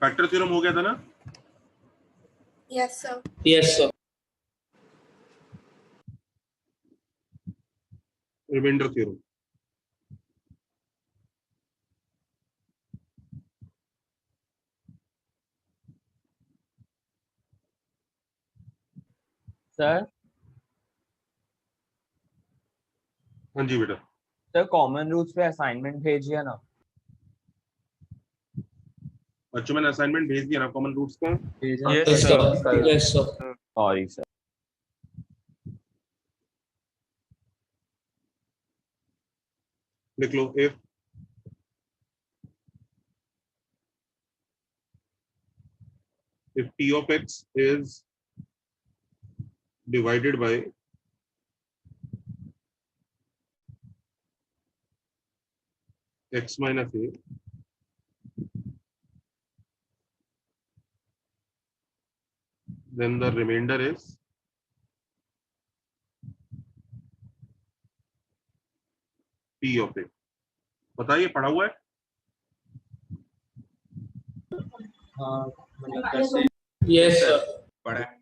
Factor theorem हो गया था ना? Yes, sir. Yes, sir. Remainder theorem. Sir हाँ जी बेटा। सर कॉमन रूट्स पे असाइनमेंट भेजिए ना। बच्चों मैंने असाइनमेंट भेज दिया ना कॉमन रूट्स का? Yes, sir. Yes, sir. Sorry sir. लिख लो if t of x is divided by x minus a, then the remainder is p of x। बताइए पढ़ा हुआ है? Yes, sir. पढ़ा है।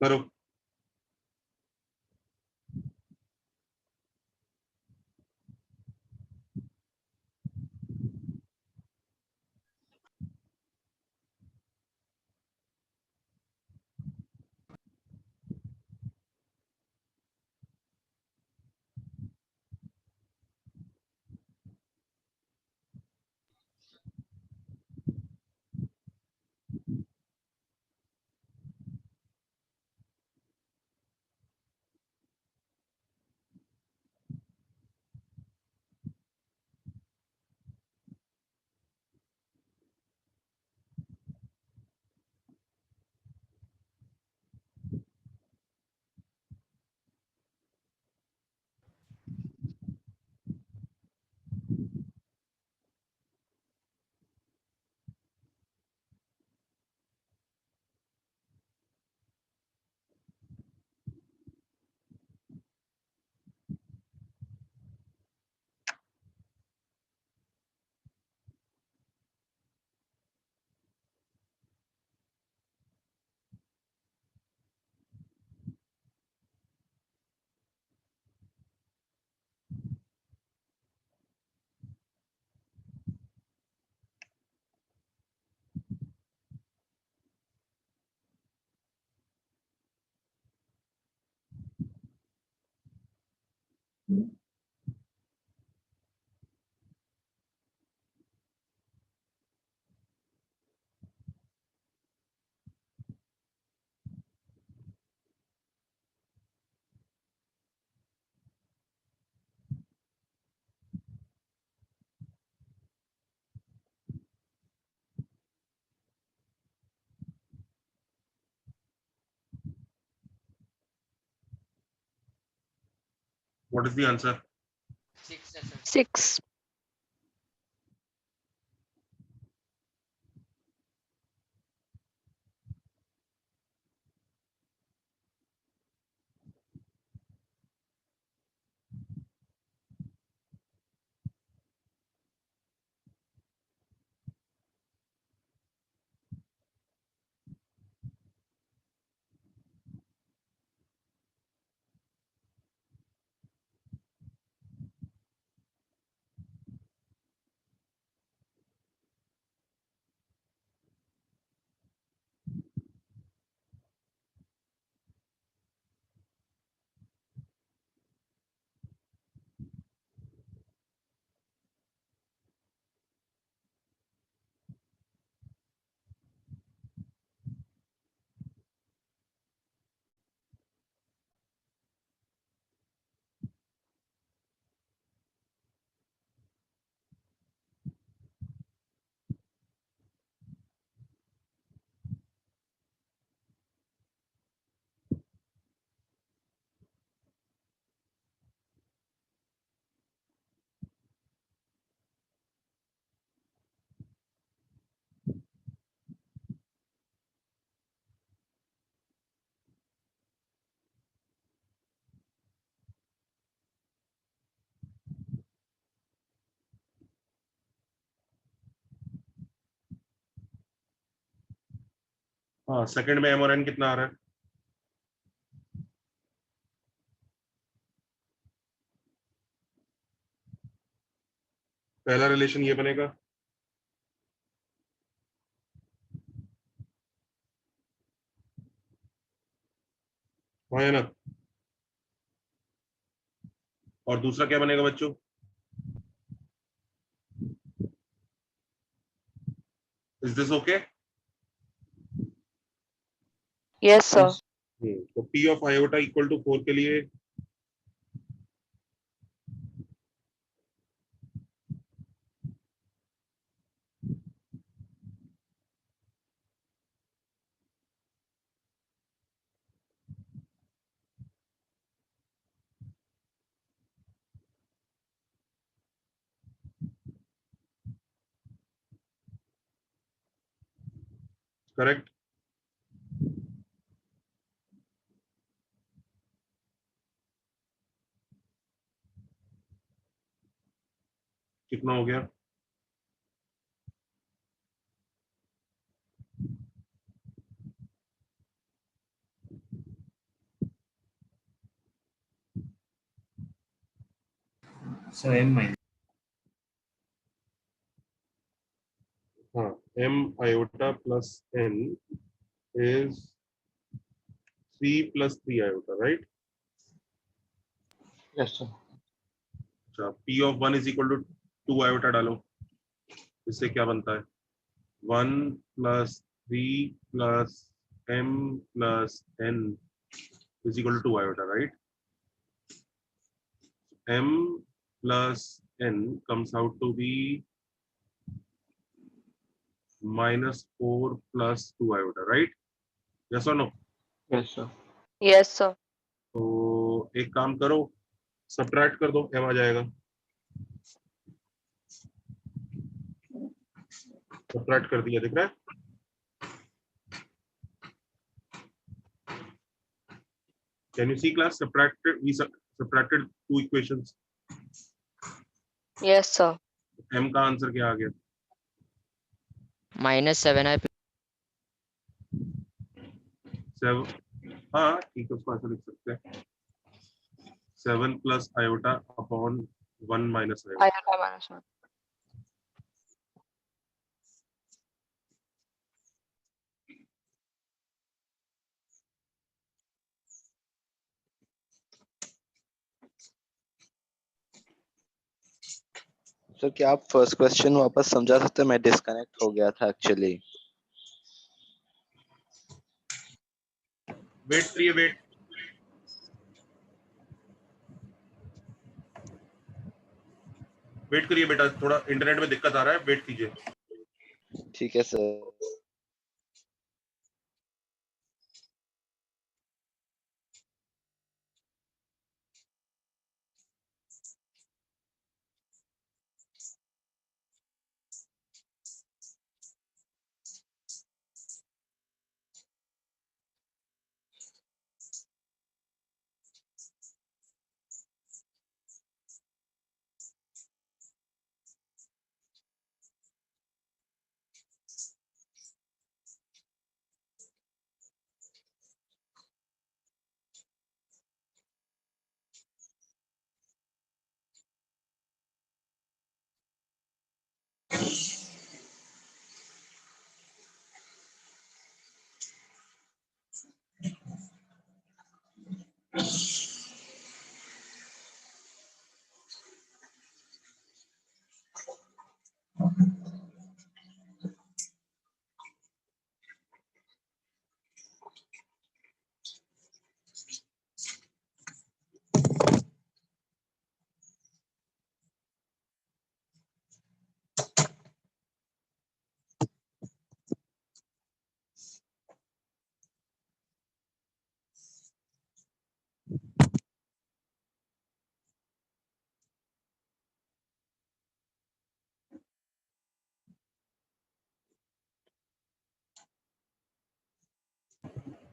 करो। What is the answer? 6. हाँ, सेकंड में m और n कितना आ रहा है? पहला रिलेशन ये बनेगा, हाँ या ना? और दूसरा क्या बनेगा बच्चों? Is this okay? Yes, sir. तो p of iota equal to 4 के लिए करेक्ट? कितना हो गया? So m minus. हाँ, m iota plus n is 3 plus 3 iota, right? Yes, sir. अच्छा, p of 1 is equal to 2 iota डालो, इससे क्या बनता है? 1 plus 3 plus m plus n is equal to 2 iota, right? M plus n comes out to be minus 4 plus 2 iota, right? Yes or no? Yes, sir. Yes, sir. तो एक काम करो, subtract कर दो, m आ जाएगा। सब्ट्रैक्ट कर दिया, दिख रहा है? Can you see class? We subtracted two equations. Yes, sir. m का आंसर क्या आ गया? -7 7, हाँ ठीक है, उसको ऐसा लिख सकते हैं, 7 plus iota upon 1 minus iota. Iota minus 1. Sir क्या आप फर्स्ट क्वेश्चन वापस समझा सकते हैं? मैं डिस्कनेक्ट हो गया था एक्चुअली। वेट करिए, वेट करिए बेटा, थोड़ा इंटरनेट में दिक्कत आ रहा है, वेट कीजिए। ठीक है सर।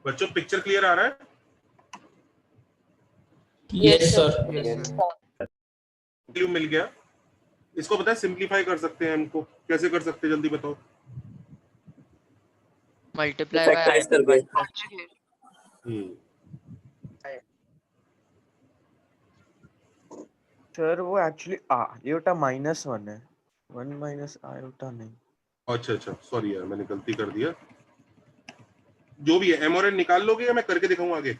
बच्चों पिक्चर क्लियर आ रहा है? Yes, sir. वैल्यू मिल गया, इसको पता है सिंपलीफाई कर सकते हैं, हमको कैसे कर सकते हैं जल्दी बताओ। मल्टीप्लाई बाय Factorize आयोटा करके। 1 प्लस हम्म, सर वो एक्चुअली आयोटा -1 है, 1 माइनस आयोटा नहीं। अच्छा अच्छा सॉरी यार मैंने गलती कर दिया। जो भी है एम और एन निकाल लोगे या मैं करके दिखाऊं आगे?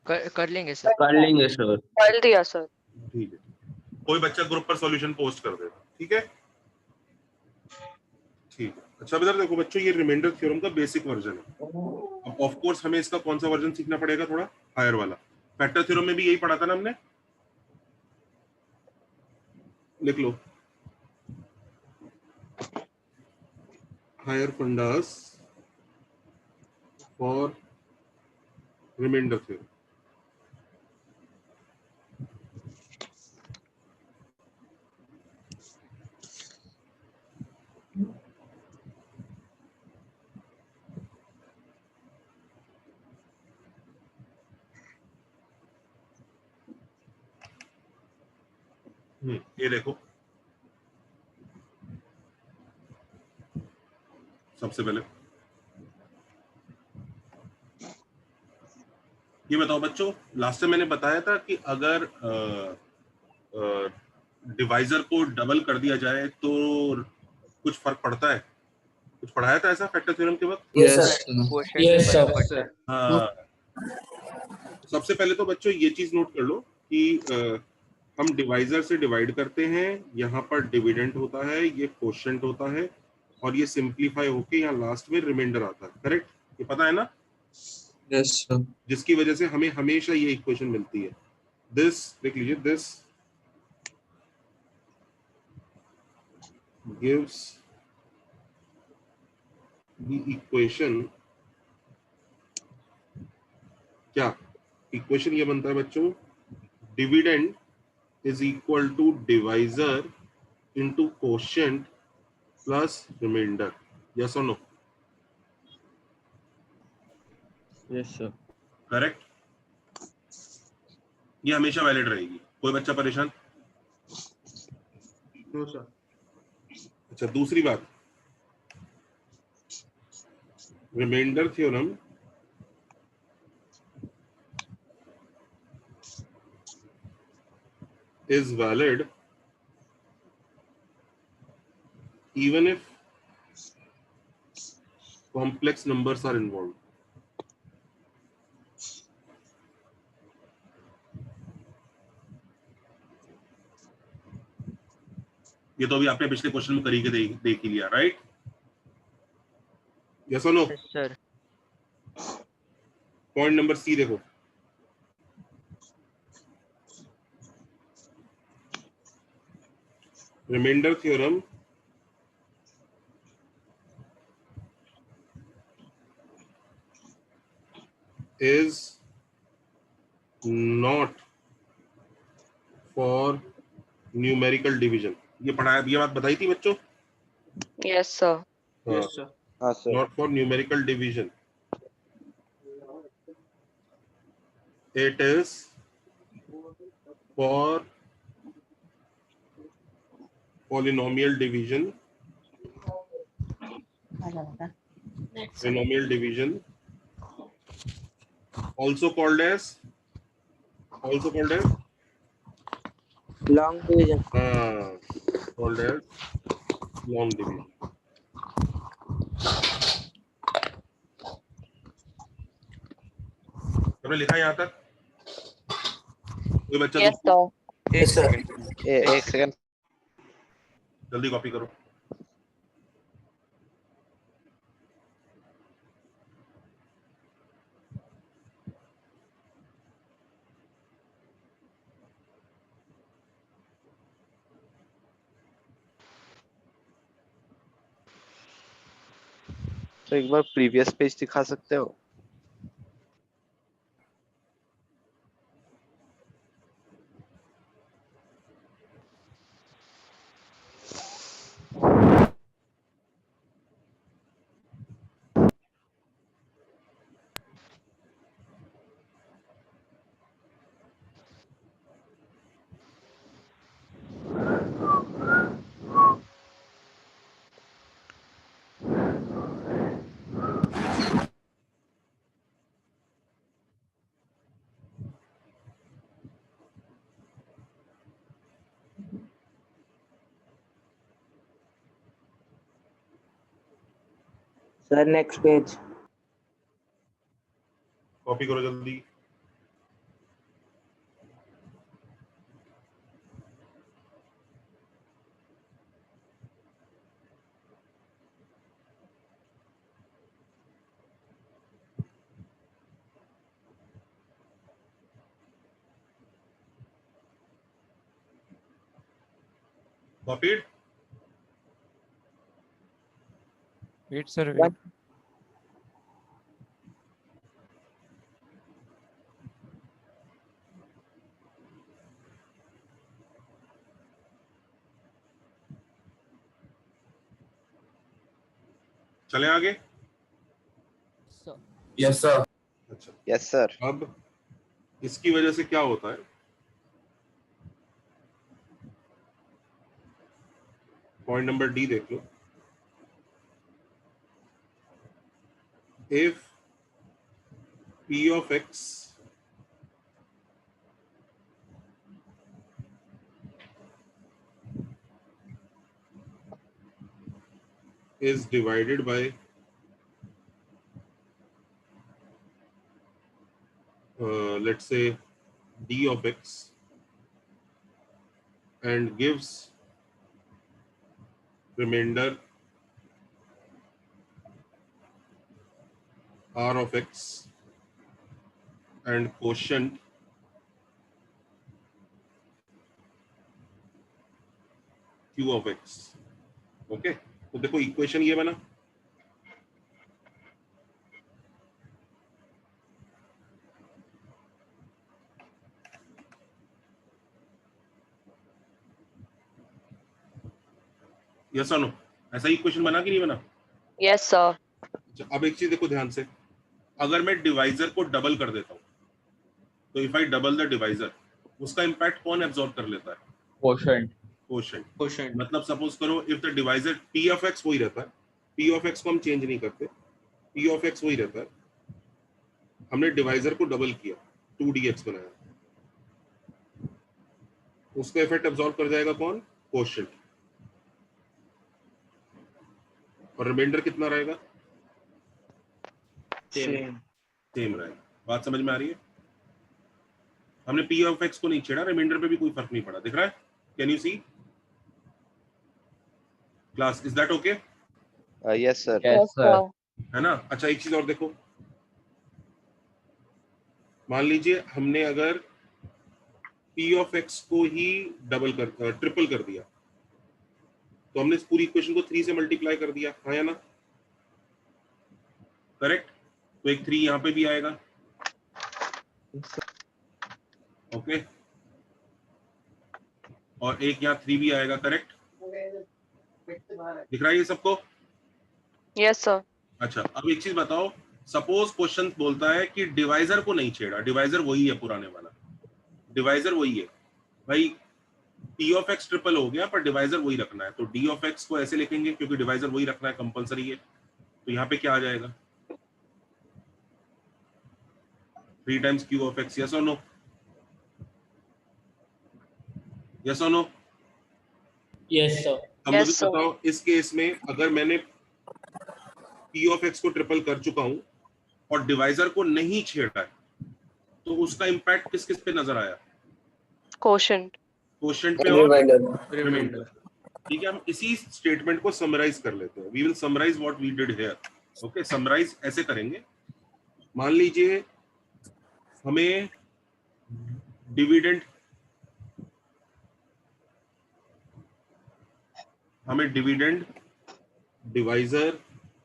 कर लेंगे सर। कर लेंगे सर। कर दिया सर। ठीक है, कोई बच्चा ग्रुप पर सॉल्यूशन पोस्ट कर देगा, ठीक है? ठीक है, अच्छा इधर देखो बच्चों, ये रिमाइंडर थ्योरम का बेसिक वर्जन है। अब ऑफ कोर्स हमें इसका कौन सा वर्जन सीखना पड़ेगा, थोड़ा हायर वाला। फैक्टर थ्योरम में भी यही पढ़ा था ना हमने, लिख लो higher fundas for remainder theorem. ये देखो, सबसे पहले ये बताओ बच्चों, लास्ट टाइम मैंने बताया था कि अगर डिवाइजर को डबल कर दिया जाए तो कुछ फर्क पड़ता है, कुछ पढ़ाया था ऐसा फैक्टर थ्योरम के वक्त? Yes sir sir. Question Yes में sir. फर्क पड़ता है। हाँ, सबसे पहले तो बच्चों ये चीज नोट कर लो कि हम डिवाइजर से डिवाइड करते हैं, यहाँ पर डिविडेंड होता है, ये क्वोशिएंट होता है, और ये सिंप्लीफाई होके यहाँ लास्ट में रिमाइंडर आता है, करेक्ट? ये पता है ना, Yes sir. जिसकी वजह से हमें हमेशा ये इक्वेशन मिलती है। दिस देख लीजिए, दिस गिव्स द इक्वेशन, क्या इक्वेशन ये बनता है बच्चों, dividend is equal to divisor into quotient plus remainder. Yes और नो? Yes sir. करेक्ट, ये हमेशा वैलिड रहेगी। कोई बच्चा परेशान? No sir. अच्छा दूसरी बात, remainder theorem is valid even if complex numbers are involved. ये तो अभी आपने पिछले क्वेश्चन में करी के देख ही लिया, राइट? यस और no? Yes sir. Point number C देखो, remainder theorem is not for numerical division। ये पढ़ाया, ये बात बताई थी बच्चों? Yes sir. Yes sir. हाँ sir. Not for numerical division, it is for polynomial division, polynomial division, also called as long division. called as long division। हमने लिखा यहाँ तक? कोई बच्चा यस तो सर। Yes sir. एक सेकंड। जल्दी कॉपी करो। तो एक बार प्रीवियस पेज दिखा सकते हो? Sir, next page. कॉपी करो जल्दी। कॉपीड? Wait, sir. Wait. चले आगे। So, Yes, sir. अच्छा, Yes, sir. अब इसकी वजह से क्या होता है, पॉइंट नंबर डी देख लो। If p of x is divided by let's say d of x and gives remainder r of x and quotient q of x। Okay, तो देखो इक्वेशन ये बना। यस और नो, ऐसा ही क्वेश्चन बना कि नहीं बना? Yes, sir. अच्छा, अब एक चीज देखो ध्यान से, अगर मैं डिवाइजर को डबल कर देता हूं, तो if I double the divisor, उसका इंपैक्ट कौन एब्जॉर्ब कर लेता है? Quotient. क्वोशिएंट। Quotient. मतलब सपोज करो if the divisor p of x वही रहता है, p ऑफ x को हम चेंज नहीं करते, p ऑफ x वही रहता है, हमने डिवाइजर को डबल किया, 2dx बनाया, उसका इफेक्ट एब्जॉर्ब कर जाएगा कौन? क्वोशिएंट। और रिमाइंडर कितना रहेगा? सेम। सेम रहेगा। बात समझ में आ रही है? हमने p ऑफ x को नहीं छेड़ा, रिमाइंडर पे भी कोई फर्क नहीं पड़ा। दिख रहा है? Can you see class? Is that okay? Yes, sir. Yes, sir. है ना? अच्छा, एक चीज और देखो, मान लीजिए हमने अगर p ऑफ x को ही ट्रिपल कर दिया, तो हमने इस पूरी इक्वेशन को 3 से मल्टीप्लाई कर दिया, हाँ या ना? करेक्ट? तो एक 3 यहाँ पे भी आएगा। ओके, और एक यहाँ 3 भी आएगा। करेक्ट? दिख रहा है ये सबको? Yes, sir. अच्छा, अब एक चीज बताओ, सपोज क्वेश्चन बोलता है कि डिवाइजर को नहीं छेड़ा, डिवाइजर वही है पुराने वाला, डिवाइजर वही है भाई, p ऑफ x ट्रिपल हो गया पर डिवाइजर वही रखना है, तो d ऑफ x को ऐसे लिखेंगे क्योंकि डिवाइजर वही रखना है, कंपलसरी है। तो यहाँ पे क्या आ जाएगा? 3 times q of x। Yes और नो? यस और नो? Yes, sir. अब मुझे Yes, sir. बताओ, इस केस में अगर मैंने p ऑफ x को ट्रिपल कर चुका हूं और डिवाइजर को नहीं छेड़ा है, तो उसका इंपैक्ट किस किस पे नजर आया? Quotient. क्वोशिएंट पे और Remainder. रिमाइंडर। ठीक है, हम इसी स्टेटमेंट को समराइज कर लेते हैं। We will summarize what we did here. Okay, summarize ऐसे करेंगे, मान लीजिए हमें डिविडेंड डिवाइजर,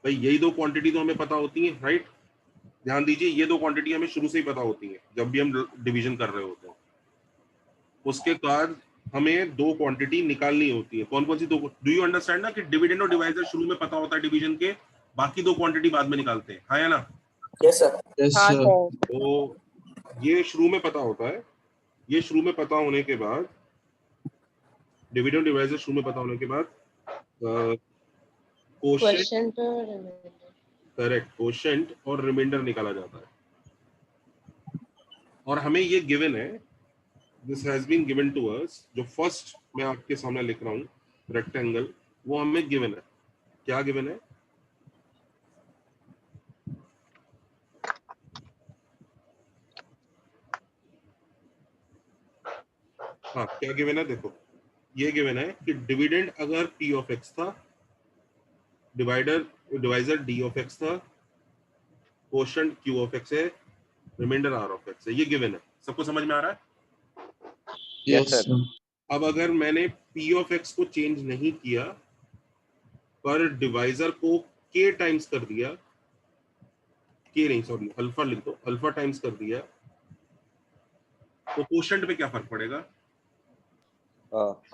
भाई यही दो क्वांटिटी तो हमें पता होती है, राइट? ध्यान दीजिए, ये दो क्वांटिटी हमें शुरू से ही पता होती है जब भी हम डिवीजन कर रहे होते हैं। उसके बाद हमें दो क्वांटिटी निकालनी होती है। कौन कौन सी दो? डू यू अंडरस्टैंड ना कि डिविडेंड और डिवाइजर शुरू में पता होता है डिवीजन के, बाकी दो क्वांटिटी बाद में निकालते हैं, हाँ या ना? Yes, sir. Yes, हाँ, sir. sir. तो ये शुरू में पता होता है, ये शुरू में पता होने के बाद, डिविडेंड डिवाइजर शुरू में पता होने के बाद क्वोशिएंट, करेक्ट, क्वोशिएंट और रिमाइंडर निकाला जाता है। और हमें ये गिवन है, this has been given to us, जो फर्स्ट मैं आपके सामने लिख रहा हूँ रेक्टेंगल, वो हमें गिवन है। क्या गिवन है? हाँ क्या गिवन है देखो, ये गिवन है कि डिविडेंड अगर p ऑफ x था, डिवाइजर d ऑफ x था, कोशंट q ऑफ x है, रिमाइंडर r ऑफ x है, ये गिवन है। सबको समझ में आ रहा है? Yes, sir. अब अगर मैंने p ऑफ x को चेंज नहीं किया पर डिवाइजर को k टाइम्स कर दिया, k नहीं सॉरी अल्फा लिख दो, अल्फा टाइम्स कर दिया, तो कोशंट पे क्या फर्क पड़ेगा?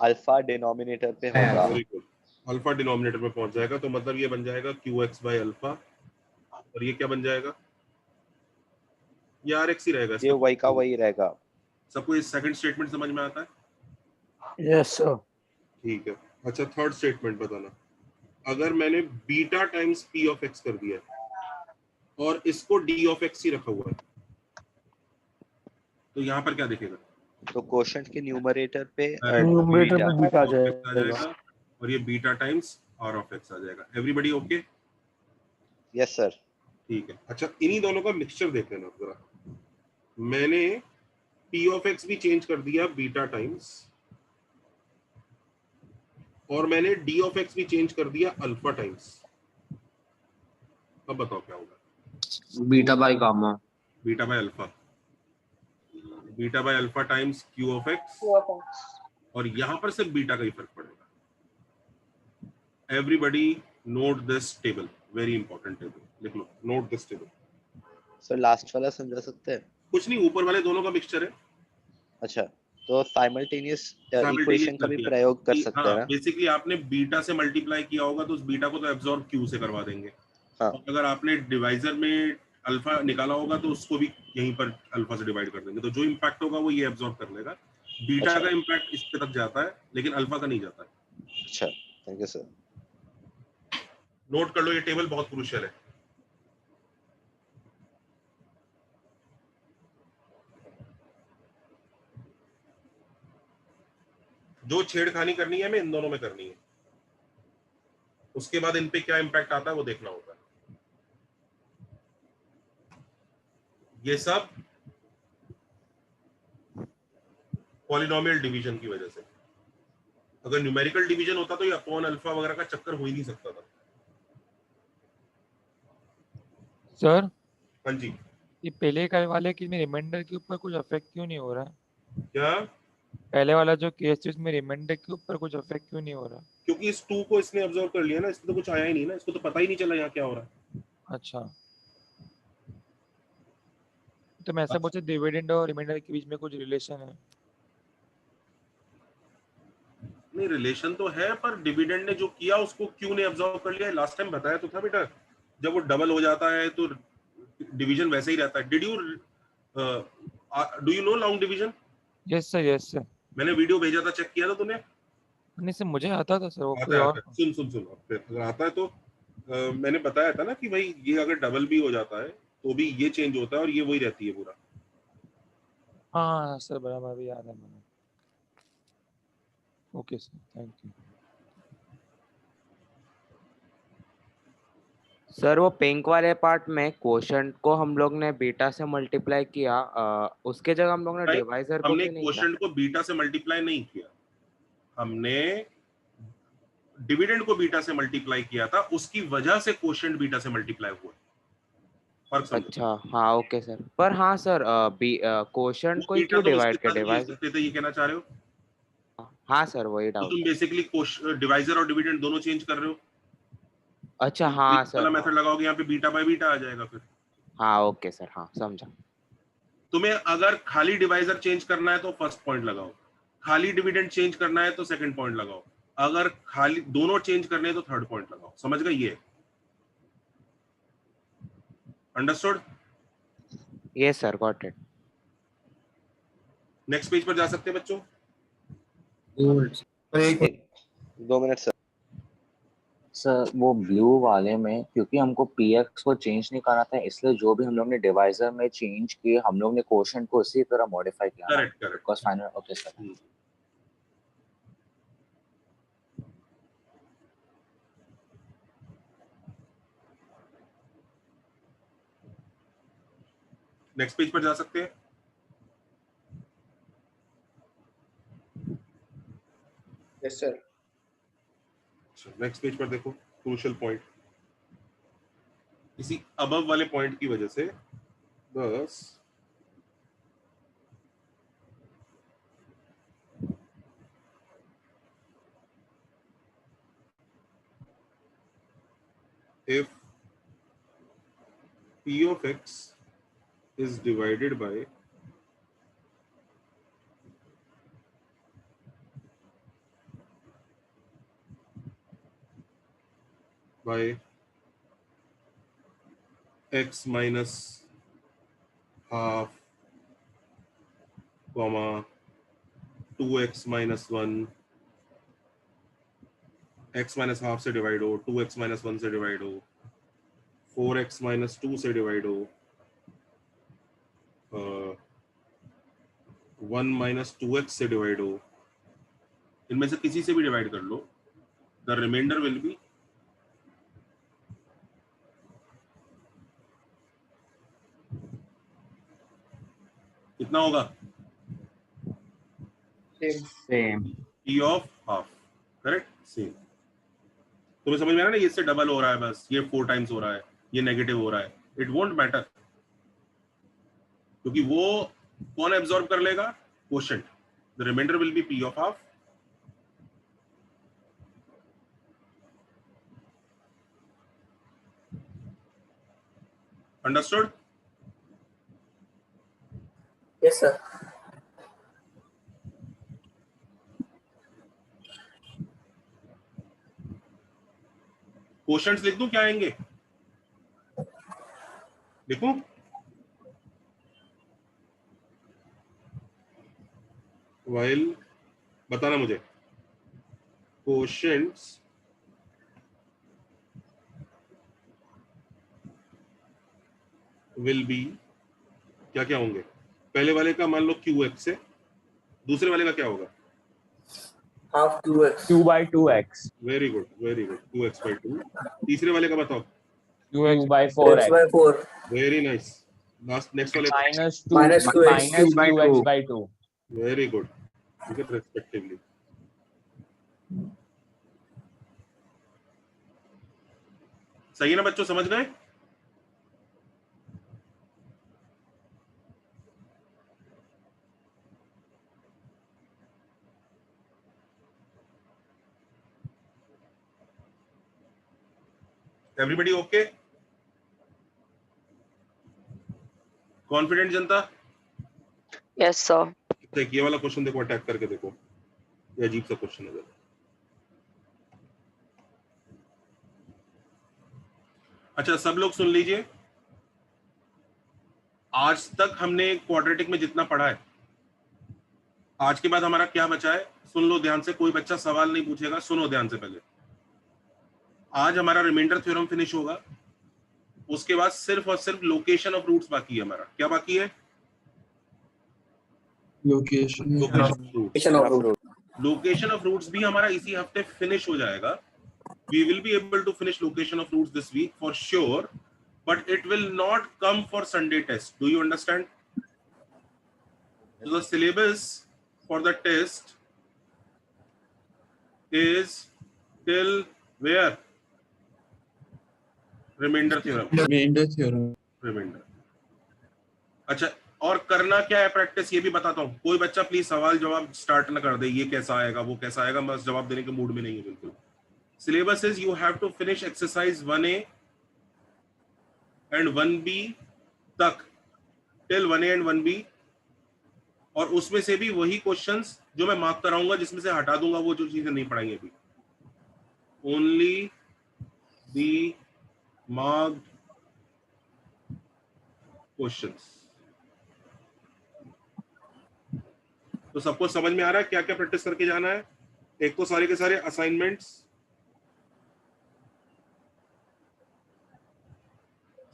अल्फा डिनोमिनेटर पे होगा। वेरी गुड, अल्फा डिनोमिनेटर में पहुंच जाएगा, तो मतलब ये बन जाएगा qx बाय अल्फा, और ये क्या बन जाएगा? ये rx ही रहेगा। ये वही का वही रहेगा। सबको ये सेकंड स्टेटमेंट समझ में आता है? Yes sir. ठीक है। अच्छा थर्ड स्टेटमेंट बताना, अगर मैंने beta times p of x कर दिया और इसको d ऑफ x ही रखा हुआ है, तो यहाँ पर क्या दिखेगा? तो क्वोशंट के न्यूमरेटर पे न्यूमरेटर बीटा। पे बीटा आ आ जाएगा। जाएगा और ये beta times r of x आ जाएगा। Everybody okay? Yes sir. ठीक है। अच्छा इन्हीं दोनों का मिक्सचर देख लेना जरा। मैंने p ऑफ x भी चेंज कर दिया बीटा टाइम्स, और मैंने d ऑफ x भी चेंज कर दिया अल्फा टाइम्स। अब बताओ क्या होगा? Beta by gamma. Beta by alpha, beta by alpha times q of x, और यहां पर सिर्फ बीटा का ही फर्क पड़ेगा। Everybody note this table, very important table, लिख लो, note this table. Sir last वाला समझा सकते हैं? कुछ नहीं, ऊपर वाले दोनों का मिक्सचर है। अच्छा, तो साइमल्टेनियस Simultaneous इक्वेशन का कर भी दिया। प्रयोग कर सकते हाँ हैं ना? बेसिकली आपने बीटा से मल्टीप्लाई किया होगा तो उस बीटा को तो एब्जॉर्ब क्यू से करवा देंगे। हाँ। और अगर आपने डिवाइजर में अल्फा निकाला होगा तो उसको भी यहीं पर अल्फा से डिवाइड कर देंगे, तो जो इम्पैक्ट होगा वो ये एब्जॉर्ब कर लेगा। बीटा अच्छा। का इम्पैक्ट इस पे तक जाता है लेकिन अल्फा का नहीं जाता है। अच्छा, थैंक यू सर। नोट कर लो, ये टेबल बहुत क्रूशियल है। जो छेड़खानी करनी है हमें इन दोनों में करनी है, उसके बाद इन पे क्या इम्पैक्ट आता है वो देखना होगा। ये सब पॉलिनोमियल डिवीजन की वजह से। अगर न्यूमेरिकल डिवीजन होता तो ये अपॉन अल्फा वगैरह का चक्कर हो ही नहीं सकता था। सर हाँ जी। ये पहले का वाले केस में रिमाइंडर के ऊपर कुछ अफेक्ट क्यों नहीं हो रहा? क्या? पहले वाला जो केस है उसमें रिमाइंडर के ऊपर कुछ अफेक्ट क्यों नहीं हो रहा? क्योंकि इस 2 को इसने ऑब्जर्व कर लिया ना, इसको तो कुछ आया ही नहीं ना, इसको तो पता ही नहीं चला यहाँ क्या हो रहा है। अच्छा, तो मैं ऐसा बोलता डिविडेंड और रिमाइंडर के बीच में कुछ रिलेशन है? नहीं रिलेशन तो है, पर डिविडेंड ने जो किया उसको क्यू ने ऑब्जर्व कर लिया। लास्ट टाइम बताया तो था बेटा, जब वो डबल हो जाता है तो डिवीजन वैसे ही रहता है। Did you do you know long division? Yes sir, yes sir. मैंने वीडियो भेजा था, चेक किया था तूने? नहीं सर, मुझे आता था सर, वो कोई आता और। है। सुन सुन सुन, अगर आता है तो मैंने बताया था ना कि भाई ये अगर डबल भी हो जाता है तो भी ये चेंज होता है और ये वही रहती है पूरा। हाँ सर, बराबर, भी याद है मैंने। Okay sir, thank you. Sir वो पिंक वाले पार्ट में क्वोशंट को हम लोग ने बीटा से मल्टीप्लाई किया, उसके जगह हम लोग ने डिवाइजर को हमने क्यों नहीं किया? क्वोशंट को बीटा से मल्टीप्लाई नहीं किया, हमने डिविडेंड को बीटा से मल्टीप्लाई किया था, उसकी वजह से क्वोशंट बीटा से मल्टीप्लाई हुआ। फर्क समझो। अच्छा हाँ, ओके सर। पर हाँ सर, क्वोशंट को ही बीटा क्यों तुम इसके डिवाइड किया साथ भी ले डिवाइजर? सकते थे, ये कहना चाह रहे हो? हाँ सर, वही तो डाउट तुम है। बेसिकली डिवाइजर और डिविडेंड दोनों चेंज कर रहे हो। अच्छा हाँ सर, वाला हाँ मेथड लगाओगे यहाँ पे बीटा बाय बीटा आ जाएगा। फिर हाँ, ओके सर, हाँ समझा। तुम्हें अगर खाली डिवाइजर चेंज करना है तो फर्स्ट पॉइंट लगाओ, खाली डिविडेंड चेंज करना है तो सेकंड पॉइंट लगाओ, अगर खाली दोनों चेंज करने हैं तो थर्ड पॉइंट लगाओ। समझ गए? ये understood? Yes sir, got it. Next page पर जा सकते हैं बच्चों? 2 मिनट सर। सर वो ब्लू वाले में क्योंकि हमको px को चेंज नहीं करना था, इसलिए जो भी हम लोग ने डिवाइजर में चेंज किए हम लोग ने क्वोशंट को उसी तरह मॉडिफाई किया। Correct correct. Because final, okay sir. Next page पर जा सकते हैं? Yes, sir. नेक्स्ट पेज पर देखो, क्रूशियल पॉइंट। इसी अबव वाले पॉइंट की वजह से बस if p of x is divided by x minus half comma 2x minus 1, x minus half से डिवाइड हो, 2x minus 1 से डिवाइड हो, 4x minus 2 से डिवाइड हो, 1 minus 2x से डिवाइड हो, इनमें से किसी से भी डिवाइड कर लो, द रिमाइंडर विल बी कितना होगा? Same. p of half, correct, same. तुम्हें समझ में आ रहा है ना, ये इससे डबल हो रहा है, बस ये 4 टाइम्स हो रहा है, ये नेगेटिव हो रहा है, इट वोंट मैटर, क्योंकि वो कौन एब्जॉर्ब कर लेगा? Quotient. The remainder will be p of half। Understood? Yes, sir. Quotients लिख दूं, क्या आएंगे? लिखूं? while बताना मुझे, क्वोशेंट्स विल बी क्या क्या होंगे? पहले वाले का मान लो qx है, दूसरे वाले का क्या होगा? Half 2x. 2 by 2x। Very good, very good, 2x by 2। तीसरे वाले का बताओ। 2 by 4x 4x। by 4. Very nice. Last next वाले Minus 2 Minus 2x. minus 2x by 2। Very good, ठीक है, रेस्पेक्टिवली। सही है ना बच्चों, समझ गए? Everybody okay? कॉन्फिडेंट जनता? Yes, sir. देख ये वाला क्वेश्चन देखो, अटैक करके देखो, ये अजीब सा क्वेश्चन है। अच्छा सब लोग सुन लीजिए, आज तक हमने क्वाड्रेटिक में जितना पढ़ा है, आज के बाद हमारा क्या बचा है सुन लो ध्यान से, कोई बच्चा सवाल नहीं पूछेगा, सुनो ध्यान से। पहले आज हमारा रिमाइंडर थ्योरम फिनिश होगा, उसके बाद सिर्फ और सिर्फ लोकेशन ऑफ रूट्स बाकी है। हमारा क्या बाकी है? लोकेशन ऑफ रूट्स भी हमारा इसी हफ्ते फिनिश हो जाएगा। We will be able to finish location of roots this week for sure, but it will not come for Sunday test. Do you understand? So the syllabus for the test is till where? Remainder theorem. Remainder. अच्छा, और करना क्या है practice ये भी बताता हूँ। कोई बच्चा प्लीज सवाल जवाब स्टार्ट ना कर दे, ये कैसा आएगा वो कैसा आएगा, बस जवाब देने के मूड में नहीं है बिल्कुल। Syllabus is you have to finish exercise 1A and 1B तक, till 1A and 1B, और उसमें से भी वही क्वेश्चंस जो मैं मार्क कराऊंगा, जिसमें से हटा दूंगा वो जो चीजें नहीं पढ़ाएंगे अभी। Only the marked questions. तो सबको समझ में आ रहा है क्या क्या प्रैक्टिस करके जाना है? एक तो सारे के सारे असाइनमेंट्स,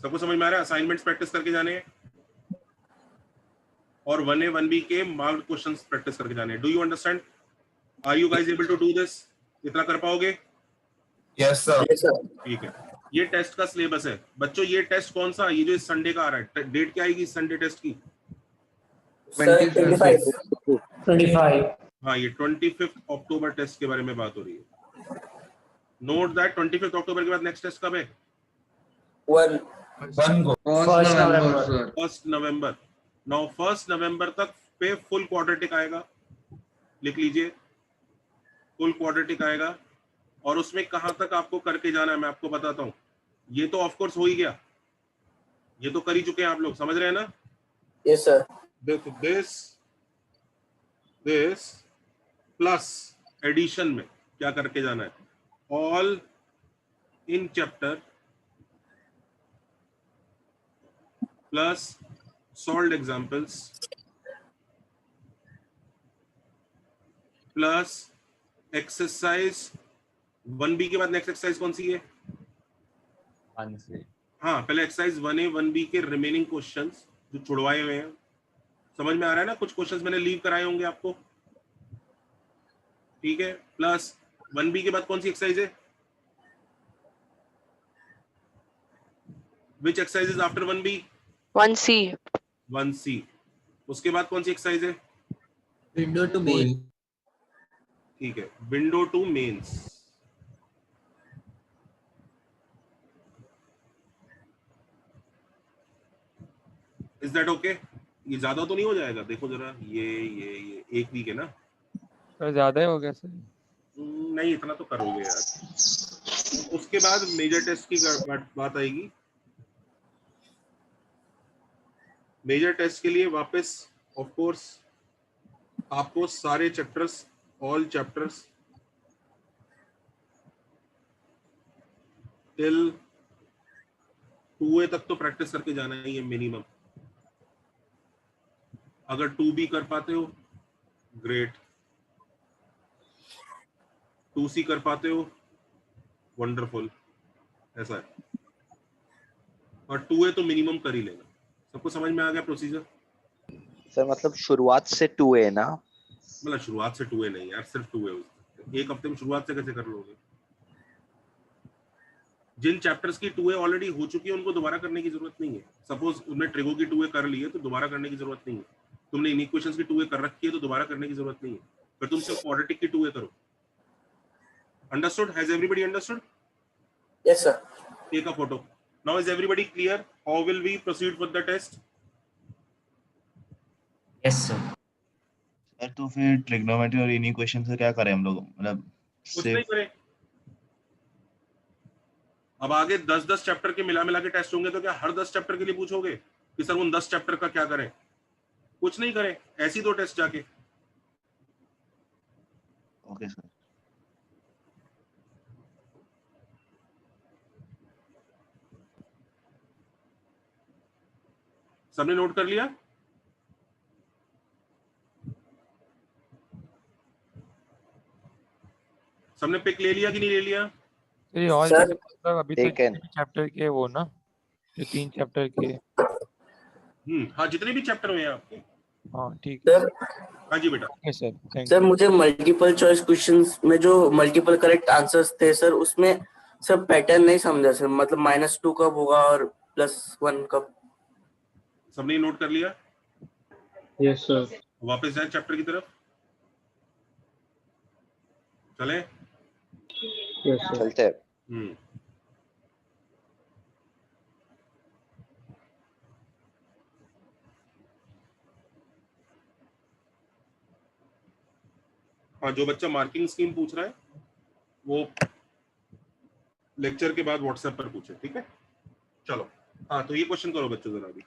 सबको समझ में आ रहा है? असाइनमेंट्स प्रैक्टिस करके जाने हैं और 1A 1B के मार्क्ड क्वेश्चंस प्रैक्टिस करके जाने हैं। Do you understand? Are you guys able to do this? इतना कर पाओगे? Yes, sir. Yes, sir. ठीक है, ये टेस्ट का सिलेबस है बच्चों। ये टेस्ट कौन सा? ये जो इस संडे का आ रहा है, डेट क्या आएगी इस संडे टेस्ट की? 25. हाँ, ये 25 अक्टूबर टेस्ट के बारे में बात हो रही है। नोट दैट 25 अक्टूबर के बाद नेक्स्ट टेस्ट कब है? 1 November. 1 नवंबर। नाउ 1 नवंबर तक पे फुल क्वाड्रेटिक आएगा, लिख लीजिए, फुल क्वाड्रेटिक आएगा। और उसमें कहां तक आपको करके जाना है मैं आपको बताता हूं। ये तो ऑफ कोर्स हो ही गया, ये तो कर ही चुके हैं आप लोग, समझ रहे हैं ना? Yes, sir. This plus addition में क्या करके जाना है? All in chapter plus solved examples plus exercise 1B के बाद नेक्स्ट एक्सरसाइज कौन सी है? हाँ, पहले एक्सरसाइज 1A 1B के रिमेनिंग क्वेश्चंस जो छुड़वाए हुए हैं। समझ में आ रहा है ना? कुछ क्वेश्चंस मैंने लीव कराए होंगे आपको, ठीक है। प्लस 1B के बाद कौन सी एक्सरसाइज है? Which exercise is after 1B? 1C. 1C। उसके बाद कौन सी एक्सरसाइज है? Window to main. ठीक है, window to mains. Is that okay? ये ज्यादा तो नहीं हो जाएगा? देखो जरा, ये 1 वीक है ना? तो ज्यादा ही हो गया सर। नहीं, इतना तो करोगे यार। उसके बाद मेजर टेस्ट की बात आएगी। मेजर टेस्ट के लिए वापस ऑफ कोर्स आपको सारे chapters, all chapters till 2A तक तो प्रैक्टिस करके जाना ही है मिनिमम। अगर 2B कर पाते हो ग्रेट, 2C कर पाते हो वंडरफुल, ऐसा है। और 2A तो मिनिमम कर ही लेना। सबको समझ में आ गया प्रोसीजर? सर मतलब शुरुआत से 2A ना? मतलब शुरुआत से 2A नहीं यार, सिर्फ 2A। एक हफ्ते में शुरुआत से कैसे कर लोगे? जिन चैप्टर्स की 2A ऑलरेडी हो चुकी है उनको दोबारा करने की जरूरत नहीं है। सपोज उन्होंने ट्रिगो की 2A कर ली है तो दोबारा करने की जरूरत नहीं है। तुमने इक्वेशंस की 2A कर रखी है तो दोबारा करने की जरूरत नहीं है। फिर तुम सिर्फ क्वाड्रेटिक की 2A करो। Understood? Has everybody understood? Yes, sir. Take a photo. Now is everybody clear? How will we proceed with the test? Yes, sir. Sir तो फिर ट्रिग्नोमेट्री और इन्हीं क्वेश्चन से क्या करें हम लोग? मतलब कुछ नहीं करें। अब आगे 10-10 चैप्टर के मिला के टेस्ट होंगे तो क्या हर 10 चैप्टर के लिए पूछोगे कि सर उन 10 चैप्टर का क्या करें? कुछ नहीं करें, ऐसी दो टेस्ट जाके। Okay sir. सबने नोट कर लिया? सबने पिक ले लिया कि नहीं ले लिया? ये ऑल Sir. मतलब अभी तक चैप्टर के वो ना, जो 3 चैप्टर के। हाँ, जितने भी चैप्टर हुए हैं आपके। हाँ ठीक है। Sir, हाँ जी बेटा। Okay sir, thank sir you. मुझे मल्टीपल चॉइस क्वेश्चंस में जो मल्टीपल करेक्ट आंसर्स थे सर, उसमें सर पैटर्न नहीं समझा सर। मतलब -2 कब होगा और +1 कब? सबने नोट कर लिया? Yes sir. वापस जाए चैप्टर की तरफ, चले? Yes sir. चलते हैं। हाँ, जो बच्चा मार्किंग स्कीम पूछ रहा है वो लेक्चर के बाद व्हाट्सएप पर पूछे, ठीक है? चलो, हाँ तो ये क्वेश्चन करो बच्चों जरा अभी।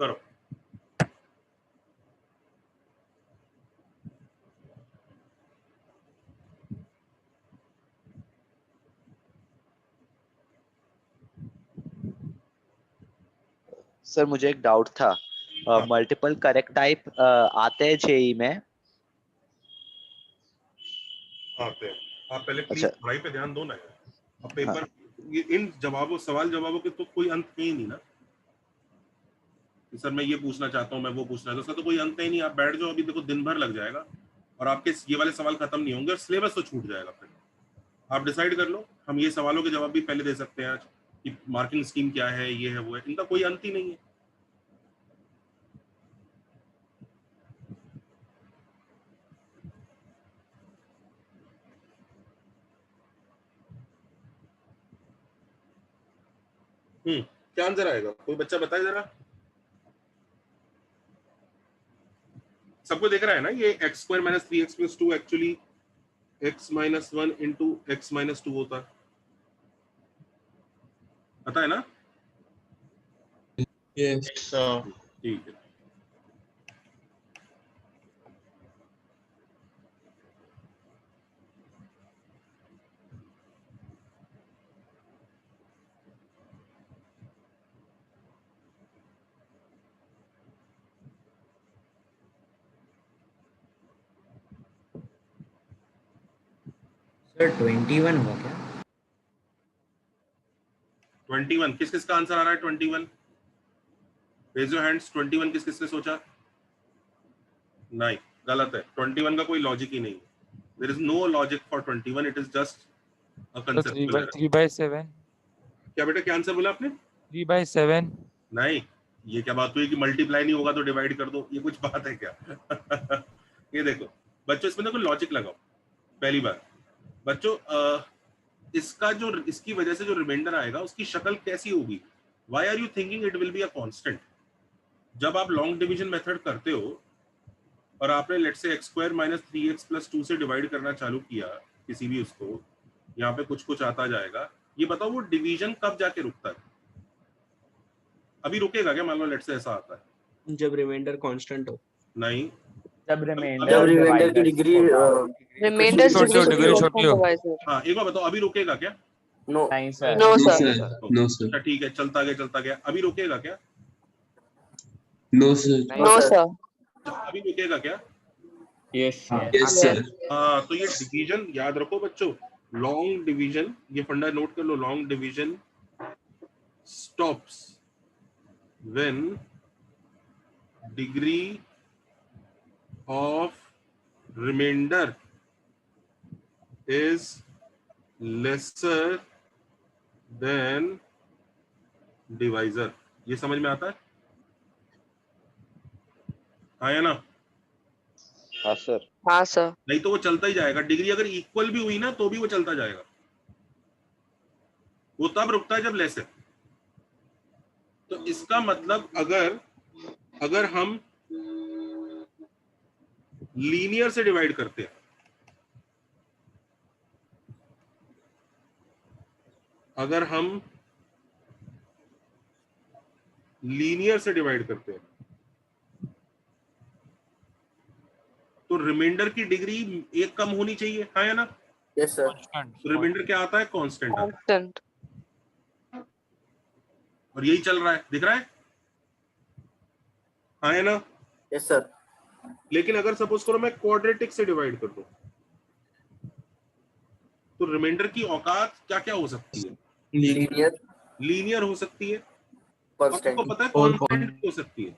करो। सर मुझे एक डाउट था, हाँ। मल्टीपल करेक्ट टाइप आते हैं जेई में? आते हैं। आप पहले प्लीज अच्छा। पढ़ाई पे ध्यान दो ना यार। अब हाँ। पेपर ये इन जवाबों सवाल जवाबों के तो कोई अंत है ही नहीं ना कि सर मैं ये पूछना चाहता हूँ, मैं वो पूछना चाहता हूँ, उसका तो कोई अंत ही नहीं। आप बैठ जाओ, अभी देखो दिन भर लग जाएगा और आपके ये वाले सवाल खत्म नहीं होंगे और सिलेबस तो छूट जाएगा। फिर आप डिसाइड कर लो। हम ये सवालों के जवाब भी पहले दे सकते हैं आज कि मार्किंग स्कीम क्या है, ये है वो है, इनका कोई अंत ही नहीं है। क्या आंसर आएगा, कोई बच्चा बताए जरा। सबको देख रहा है ना, ये x square minus 3x plus 2 actually x minus 1 into x minus 2 होता है, पता है ना? यस ठीक है। सर 21 हुआ क्या? 21 किस किस का आंसर आ रहा है? 21 रेज योर हैंड्स। 21 किस किस ने सोचा? नहीं, गलत है। 21 का कोई लॉजिक ही नहीं। There is no logic for 21, it is just a तो कंसेप्चुअल एरर। 3/7 क्या बेटा, क्या आंसर बोला आपने? 3/7 नहीं, ये क्या बात हुई कि मल्टीप्लाई नहीं होगा तो डिवाइड कर दो, ये कुछ बात है क्या? ये देखो बच्चों, इसमें ना कोई लॉजिक लगाओ। पहली बार बच्चों, इसका जो इसकी वजह से जो रिमाइंडर आएगा उसकी शक्ल कैसी होगी? Why are you thinking it will be a constant? जब आप लॉन्ग डिवीजन मेथड करते हो और आपने let's say x square minus 3x plus 2 से डिवाइड करना चालू किया किसी भी उसको, यहाँ पे कुछ कुछ आता जाएगा। ये बताओ वो डिवीजन कब जाके रुकता है? अभी रुकेगा क्या? मान लो लेट्स से ऐसा आता है, जब रिमाइंडर कांस्टेंट हो। नहीं, जब जब रिमाइंडर रिमाइंडर की डिग्री Remainder छोटी degree हो, डिग्री of छोटी हो। divisor. हाँ एक बार बताओ, अभी रुकेगा क्या? नो नहीं sir. No, no sir. Sir no sir अच्छा ठीक है, चलता गया चलता गया। अभी रुकेगा क्या? No sir No, sir. अभी रुकेगा क्या? Yes Yes. सर हाँ, तो ये डिवीजन याद रखो बच्चों। लॉन्ग डिवीजन, ये फंडा नोट कर लो। Long division stops when degree of remainder is lesser than divisor. ये समझ में आता है? हाँ या ना? हाँ सर। हाँ sir. नहीं तो वो चलता ही जाएगा। डिग्री अगर इक्वल भी हुई ना तो भी वो चलता जाएगा। वो तब रुकता है जब लेस है। तो इसका मतलब अगर हम लीनियर से डिवाइड करते हैं, अगर हम लीनियर से डिवाइड करते हैं तो रिमाइंडर की डिग्री एक कम होनी चाहिए, हाँ या ना? Yes sir. तो रिमाइंडर क्या आता है? कांस्टेंट आता है। Constant. और यही चल रहा है, दिख रहा है? हाँ या ना? Yes sir. लेकिन अगर सपोज करो मैं क्वाड्रेटिक से डिवाइड कर दूं तो रिमाइंडर की औकात क्या क्या हो सकती है? लीनियर लीनियर हो सकती है और कांस्टेंट आपको पता है कांस्टेंट भी हो सकती है।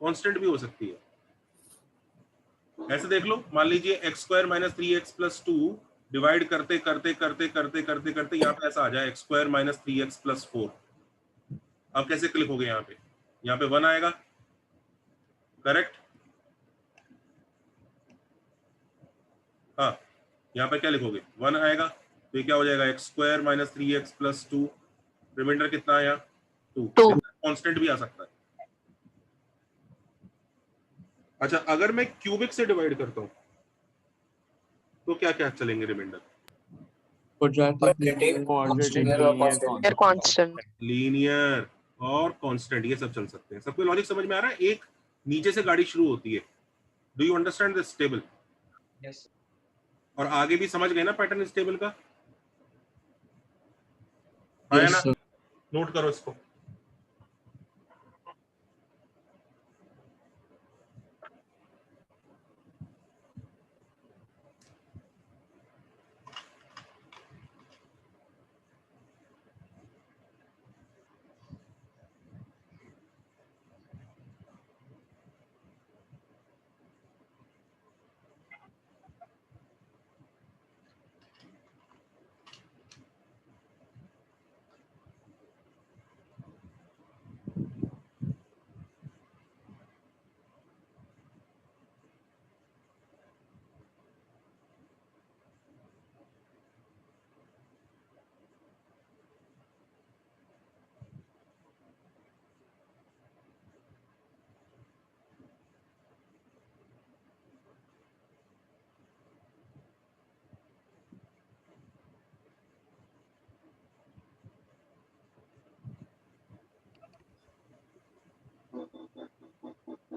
कांस्टेंट भी हो सकती है। ऐसे देख लो, मान लीजिए x square minus 3x plus 2 divide करते करते करते करते करते करते यहाँ पे ऐसा आ जाए x square minus 3x plus 4। अब कैसे क्लिक हो गए? यहाँ पे 1 आएगा, करेक्ट? हाँ, यहाँ पे क्या लिखोगे? 1 आएगा, तो ये क्या हो जाएगा? X square minus 3x plus 2। Remainder कितना आया? 2। कांस्टेंट भी आ सकता है। अच्छा, अगर मैं क्यूबिक से डिवाइड करता हूं तो क्या क्या चलेंगे रिमाइंडर? They're constant. लीनियर, और कांस्टेंट, ये सब चल सकते हैं। सबको लॉजिक समझ में आ रहा है? एक नीचे से गाड़ी शुरू होती है। Do you understand this table? Yes और आगे भी समझ गए ना पैटर्न इस टेबल का? आया यस ना? सर नोट करो इसको।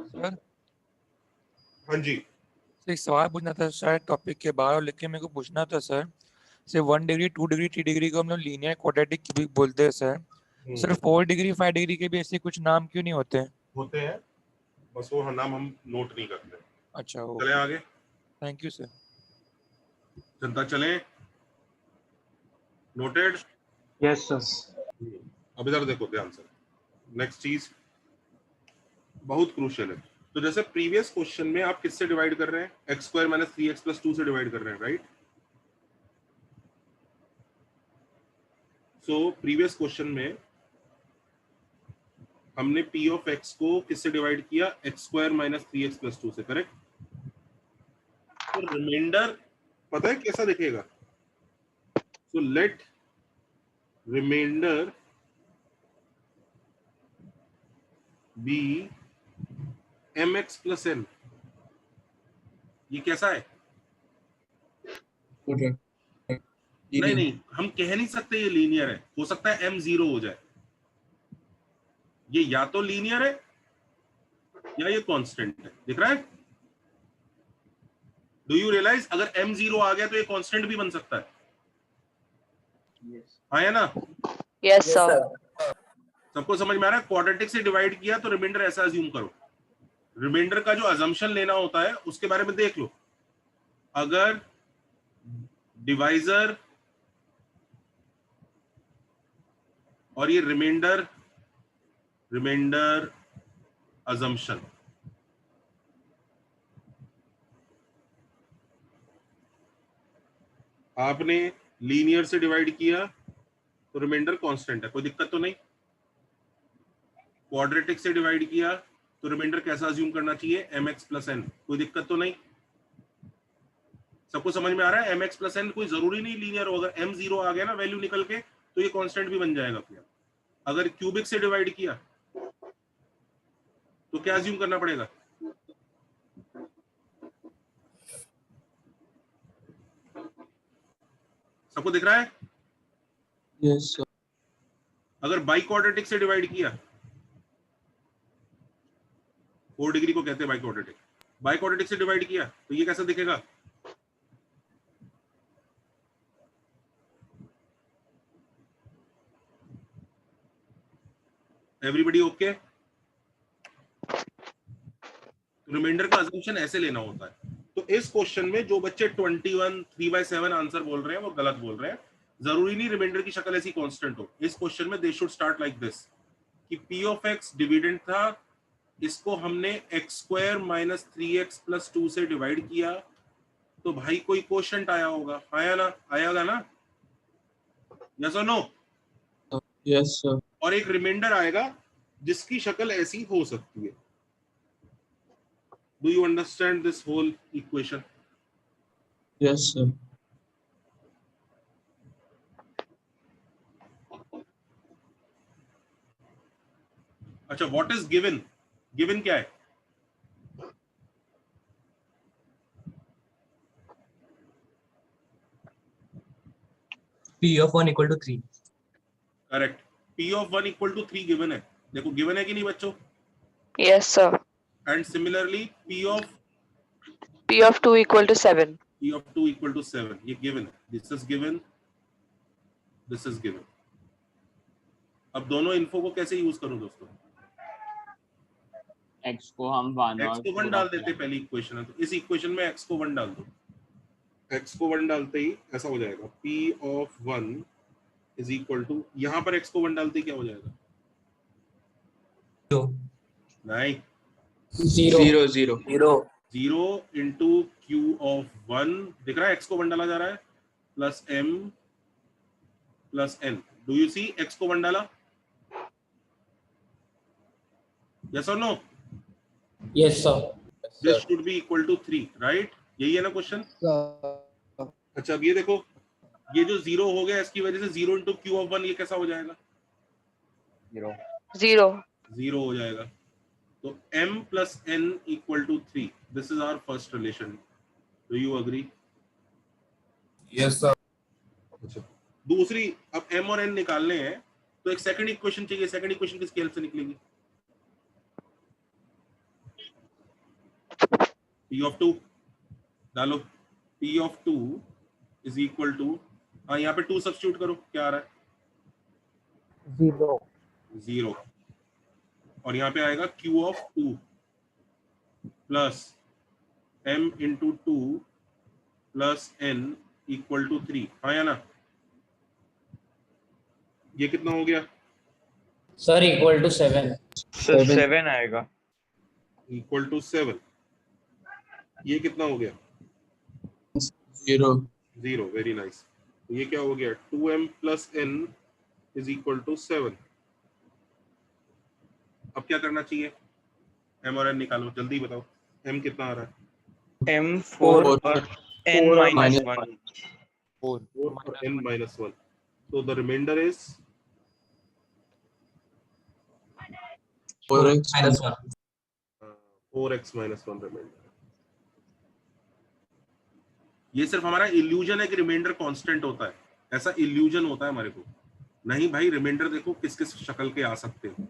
सर हाँ जी। एक सवाल पूछना था शायद टॉपिक के बाहर, लेकिन मेरे को पूछना था सर। से 1 डिग्री 2 डिग्री 3 डिग्री को हम लोग लीनियर क्वाड्रेटिक क्यूबिक बोलते हैं सर। सर 4 डिग्री 5 डिग्री के भी ऐसे कुछ नाम क्यों नहीं होते? होते हैं, बस वो नाम हम नोट नहीं करते। अच्छा चले आगे। Thank you sir. जनता चले। नोटेड? यस सर अब इधर देखो ध्यान से। नेक्स्ट चीज बहुत क्रूशियल है। तो जैसे प्रीवियस क्वेश्चन में आप किससे डिवाइड कर रहे हैं? X square minus 3x plus 2 से डिवाइड कर रहे हैं, राइट? सो प्रीवियस क्वेश्चन में हमने p ऑफ x को किससे डिवाइड किया? X square minus 3x plus 2 से, करेक्ट? तो रिमाइंडर पता है कैसा दिखेगा? So let remainder be mx plus n। ये कैसा है? नहीं नहीं, हम कह नहीं सकते ये लीनियर है। हो सकता है m 0 हो जाए। ये या तो लीनियर है या ये कांस्टेंट है। दिख रहा है? डू यू रियलाइज अगर m 0 आ गया तो ये कांस्टेंट भी बन सकता है। हाँ या ना? Yes, sir. सबको समझ में आ रहा है? क्वाड्रेटिक से डिवाइड किया तो रिमाइंडर ऐसा अज्यूम करो। रिमाइंडर का जो अजम्पशन लेना होता है उसके बारे में देख लो। अगर डिवाइजर और ये रिमाइंडर अजम्पशन, आपने लीनियर से डिवाइड किया तो रिमाइंडर कांस्टेंट है, कोई दिक्कत तो नहीं। क्वाड्रेटिक से डिवाइड किया तो रिमाइंडर कैसा अज्यूम करना चाहिए? mx प्लस n, कोई दिक्कत तो नहीं। सबको समझ में आ रहा है? mx प्लस n कोई जरूरी नहीं लीनियर हो। अगर m 0 आ गया ना वैल्यू निकल के तो ये कांस्टेंट भी बन जाएगा फिर। अगर क्यूबिक से डिवाइड किया तो क्या अज्यूम करना पड़ेगा? सबको दिख रहा है? यस सर अगर बाई क्वाड्रेटिक से डिवाइड किया, 4 डिग्री को कहते हैं बाई क्वाड्रेटिक। बाई क्वाड्रेटिक से डिवाइड किया तो ये कैसा दिखेगा? Everybody okay? रिमाइंडर का अजम्पशन ऐसे लेना होता है। तो इस क्वेश्चन में जो बच्चे 21 3/7 आंसर बोल रहे हैं वो गलत बोल रहे हैं। जरूरी नहीं रिमाइंडर की शक्ल ऐसी कांस्टेंट हो। इस क्वेश्चन में they should start like this कि p ऑफ x डिविडेंड था, इसको हमने x square minus 3x plus 2 से डिवाइड किया तो भाई कोई क्वोशंट आया होगा। आया ना? आएगा ना? यस और नो? यस सर और एक रिमाइंडर आएगा जिसकी शक्ल ऐसी हो सकती है। Do you understand this whole equation? Yes sir अच्छा, व्हाट इज गिवन? गिवन क्या है? p of 1 equal to 3 correct. p of 1 equal to 3 given है। देखो गिवन है कि नहीं बच्चों? Yes, sir. And similarly P of P of 2 equal to 7. P of 2 equal to 7, ये गिवन है, this is given, this is given. अब दोनों इन्फो को कैसे यूज करूं दोस्तों? x को हम 1 x को 1 डाल देते पहली इक्वेशन है, तो इस इक्वेशन में x को 1 डाल दो। x को 1 डालते ही ऐसा हो जाएगा, P of 1 is equal to, यहाँ पर x को 1 डालते ही क्या हो जाएगा? नहीं, 0 0 0 into q of 1, दिख रहा है x को 1 डाला जा रहा है, plus m plus n। Do you see x को 1 डाला? Yes or no? Yes, sir. This should be equal to 3, right? यही है ना क्वेश्चन? अच्छा अब ये देखो, ये जो 0 हो गया इसकी वजह से 0 into q of 1 ये कैसा हो जाएगा? 0. 0 हो जाएगा। तो m plus n equal to 3. This is our first relation. Do you agree? Yes, sir. अच्छा दूसरी, अब m और n निकालने हैं तो एक सेकंड इक्वेशन चाहिए। सेकंड इक्वेशन किसकी हेल्प से निकलेगी? P of 2 डालो, P of 2 is equal to, हाँ यहाँ पे 2 सब्स्टिट्यूट करो, क्या आ रहा है? 0 और यहाँ पे आएगा Q of 2 plus m into 2 plus n equal to 3, हाँ या ना? ये कितना हो गया? Sir equal to 7। 7 आएगा। Equal to 7। ये कितना हो गया? 0 वेरी नाइस। तो ये क्या हो गया? 2m plus n is equal to 7। अब क्या करना चाहिए? m और n निकालो, जल्दी बताओ। m कितना आ रहा है? m 4 और n minus 1। 4 और n minus 1। So the remainder is 4x minus 1। 4x minus 1 remainder। ये सिर्फ हमारा इल्यूजन है कि रिमाइंडर कांस्टेंट होता है, ऐसा इल्यूजन होता है हमारे को। नहीं भाई, रिमाइंडर देखो किस किस शक्ल के आ सकते हैं।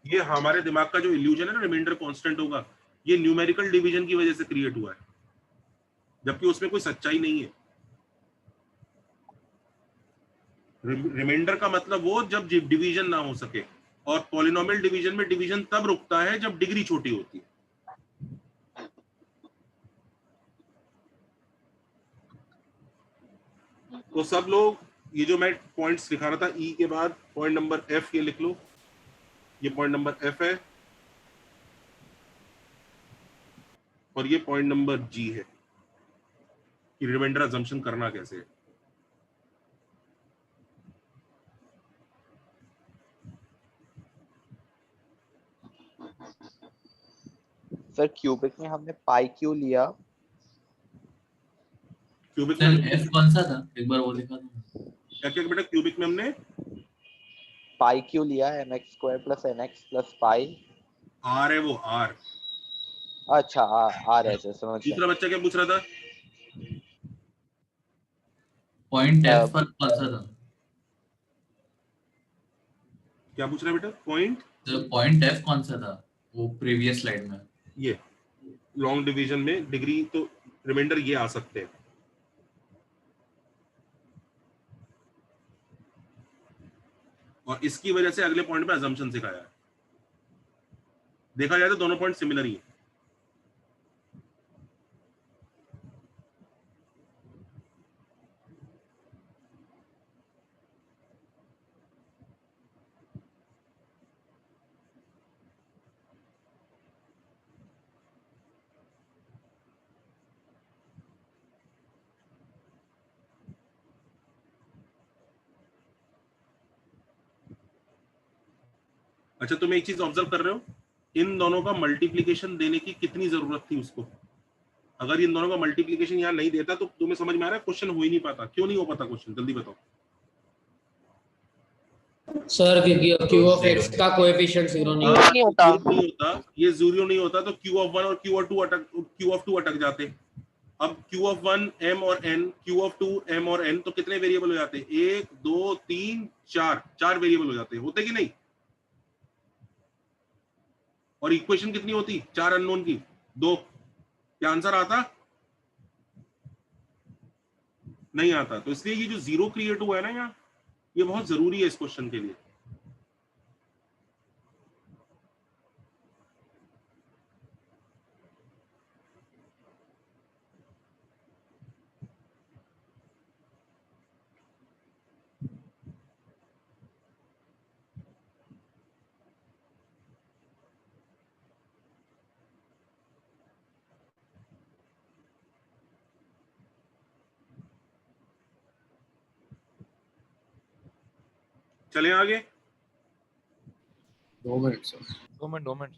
ये हमारे दिमाग का जो इल्यूजन है ना, रिमाइंडर कांस्टेंट होगा, ये न्यूमेरिकल डिवीजन की वजह से क्रिएट हुआ है, जबकि उसमें कोई सच्चाई नहीं है। रिमाइंडर का मतलब वो जब डिवीजन ना हो सके, और पॉलिनोमियल डिवीजन में डिवीजन तब रुकता है जब डिग्री छोटी होती है। तो सब लोग ये जो मैं पॉइंट्स लिखा रहा था, ई के बाद पॉइंट नंबर एफ ये लिख लो, ये पॉइंट नंबर एफ है और ये पॉइंट नंबर जी है कि रिमाइंडर अजम्पशन करना कैसे है। सर क्यूबिक में हमने पाई क्यू लिया, क्यूबिक में एफ कौन सा था एक बार वो लिखा था? क्या क्या बेटा? क्यूबिक में हमने पाई क्यू लिया, mx square plus nx plus pi. R है, वो आर। अच्छा आर है, सर समझ गया। दूसरा बच्चा क्या पूछ रहा था? पॉइंट एफ पर कौन सा था? क्या पूछ रहा है बेटा? पॉइंट, पॉइंट एफ कौन सा था वो प्रीवियस स्लाइड में? ये लॉन्ग डिवीजन में डिग्री, तो रिमाइंडर ये आ सकते हैं। और इसकी वजह से अगले पॉइंट पे अजम्पशन सिखाया है। देखा जाए तो दोनों पॉइंट सिमिलर ही है। अच्छा, तुम एक चीज ऑब्जर्व कर रहे हो, इन दोनों का मल्टीप्लिकेशन देने की कितनी जरूरत थी उसको? अगर इन दोनों का मल्टीप्लिकेशन यहाँ नहीं देता तो तुम्हें समझ में आ रहा है क्वेश्चन हो ही नहीं पाता। क्यों नहीं हो पाता क्वेश्चन? जल्दी बताओ सर क्योंकि q ऑफ x का कोएफिशिएंट 0 नहीं हाँ, नहीं होता। नहीं होता, ये 0 नहीं होता तो q ऑफ 1 और q ऑफ 2 अटक जाते। अब Q ऑफ 1 M और N, Q ऑफ 2 M और N, तो कितने वेरिएबल हो जाते हैं? 1 2 3 4, 4 वेरिएबल हो जाते हैं, होते कि नहीं? और इक्वेशन कितनी होती? 4 अननोन की 2। क्या आंसर आता? नहीं आता। तो इसलिए ये जो जीरो क्रिएट हुआ है ना यहाँ, ये बहुत जरूरी है इस क्वेश्चन के लिए। चले आगे। 2 मिनट सर। 2 मिनट।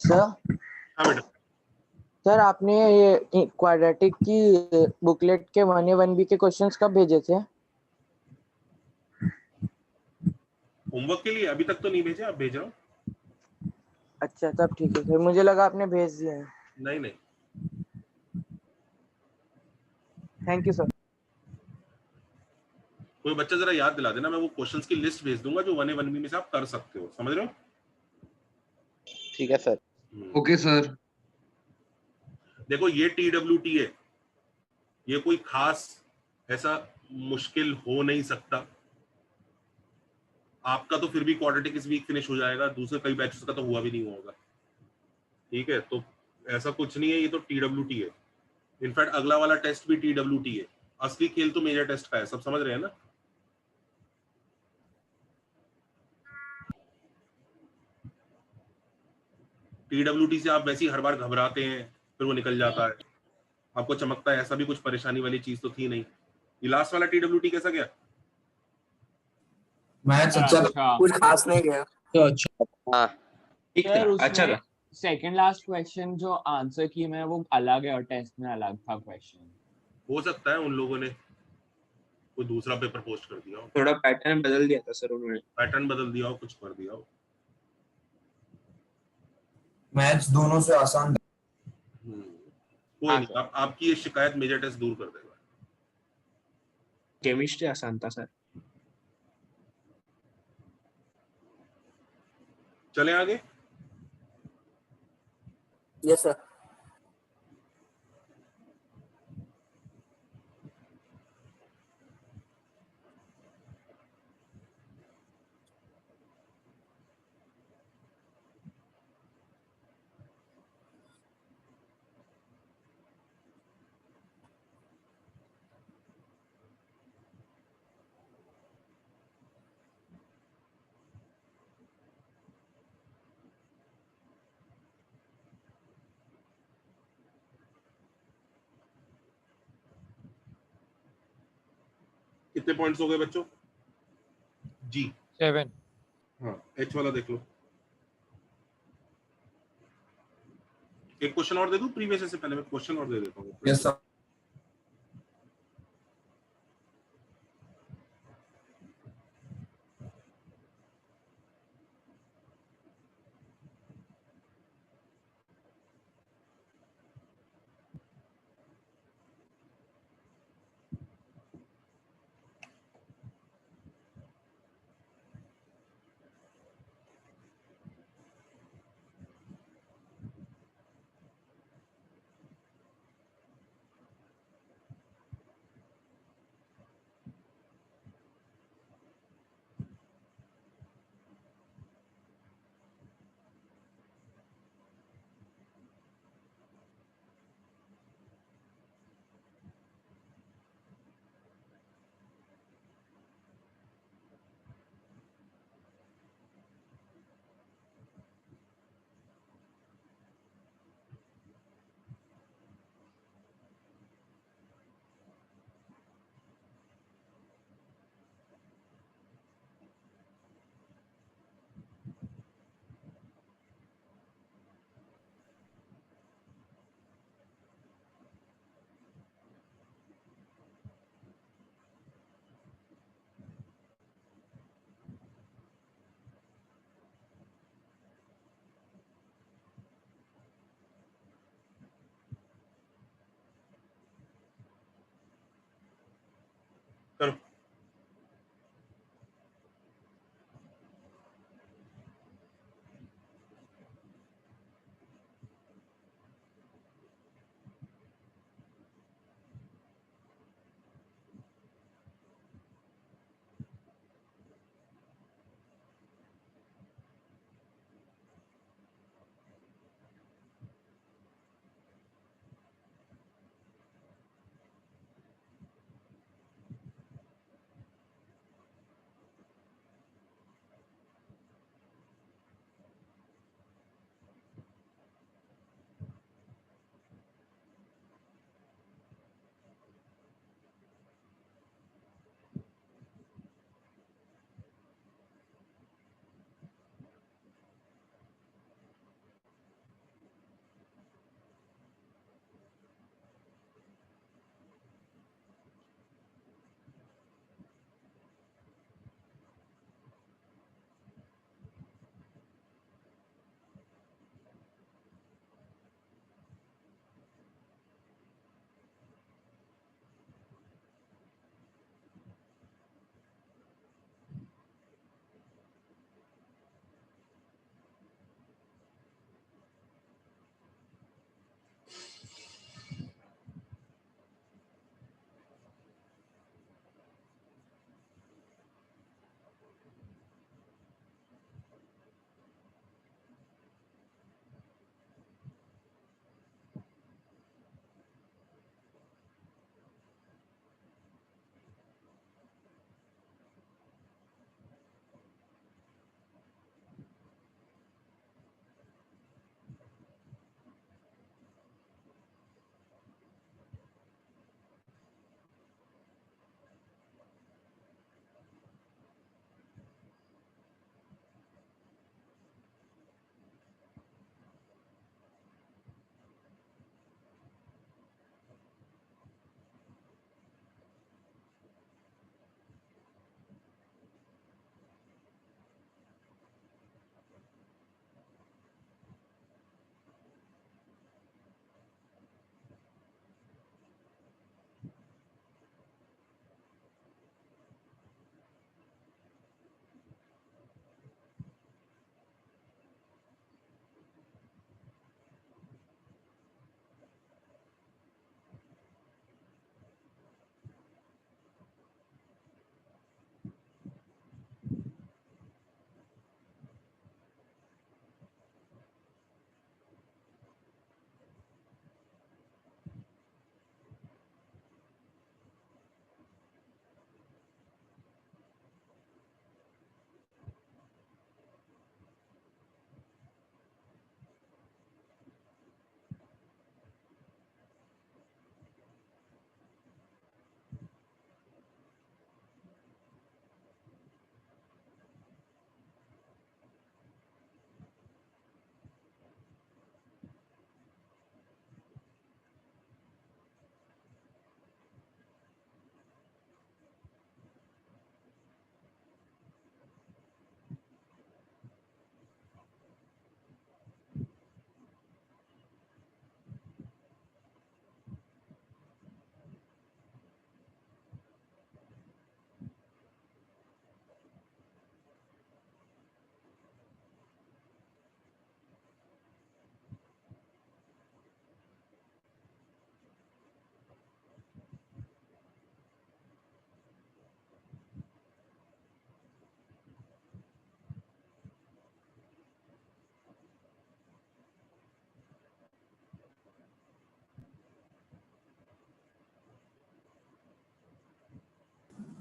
सर हाँ बेटा। सर आपने ये क्वाड्रेटिक की बुकलेट के 1A 1B के क्वेश्चंस कब भेजे थे? होमवर्क के लिए अभी तक तो नहीं भेजे, आप भेज रहा हूँ। अच्छा तब ठीक है सर, मुझे लगा आपने भेज दिए हैं। नहीं नहीं, थैंक यू सर। कोई बच्चा जरा याद दिला देना, मैं वो क्वेश्चंस की लिस्ट भेज दूंगा जो 1A 1B में से आप कर सकते हो, समझ रहे हो? ठीक है सर। Okay sir. देखो ये TWT है, ये कोई खास ऐसा मुश्किल हो नहीं सकता। आपका तो फिर भी क्वाड्रेटिक इस वीक फिनिश हो जाएगा, दूसरे कई बैचेस का तो हुआ भी नहीं होगा। ठीक है, तो ऐसा कुछ नहीं है, ये तो TWT है। इनफैक्ट अगला वाला टेस्ट भी TWT है। असली खेल तो मेजर टेस्ट का है, सब समझ रहे हैं ना? TWT से आप वैसे ही हर बार घबराते हैं, फिर वो निकल जाता है, आपको चमकता है, ऐसा भी कुछ परेशानी वाली चीज तो थी नहीं। ये लास्ट वाला TWT कैसा गया? मैथ्स अच्छा कुछ खास नहीं गया। तो अच्छा हाँ ठीक सर था, अच्छा उसमें था। सेकंड लास्ट क्वेश्चन जो आंसर की मैं वो अलग है और टेस्ट में अलग था क्वेश्चन। हो सकता है उन लोगों ने कोई दूसरा पेपर पोस्ट कर दिया हो, थोड़ा पैटर्न बदल दिया था सर उन्होंने। पैटर्न बदल दिया हो, कुछ कर दिया हो। मैथ्स दोनों से आसान। कोई हाँ नहीं, सर। आपकी ये शिकायत मेजर टेस्ट दूर कर देगा। केमिस्ट्री आसान था सर। चले आगे। Yes sir. कितने पॉइंट्स हो गए बच्चों? जी 7। हाँ, H वाला देख लो। एक क्वेश्चन और दे दूं प्रीवियस से पहले? मैं क्वेश्चन और दे देता हूँ। Yes sir.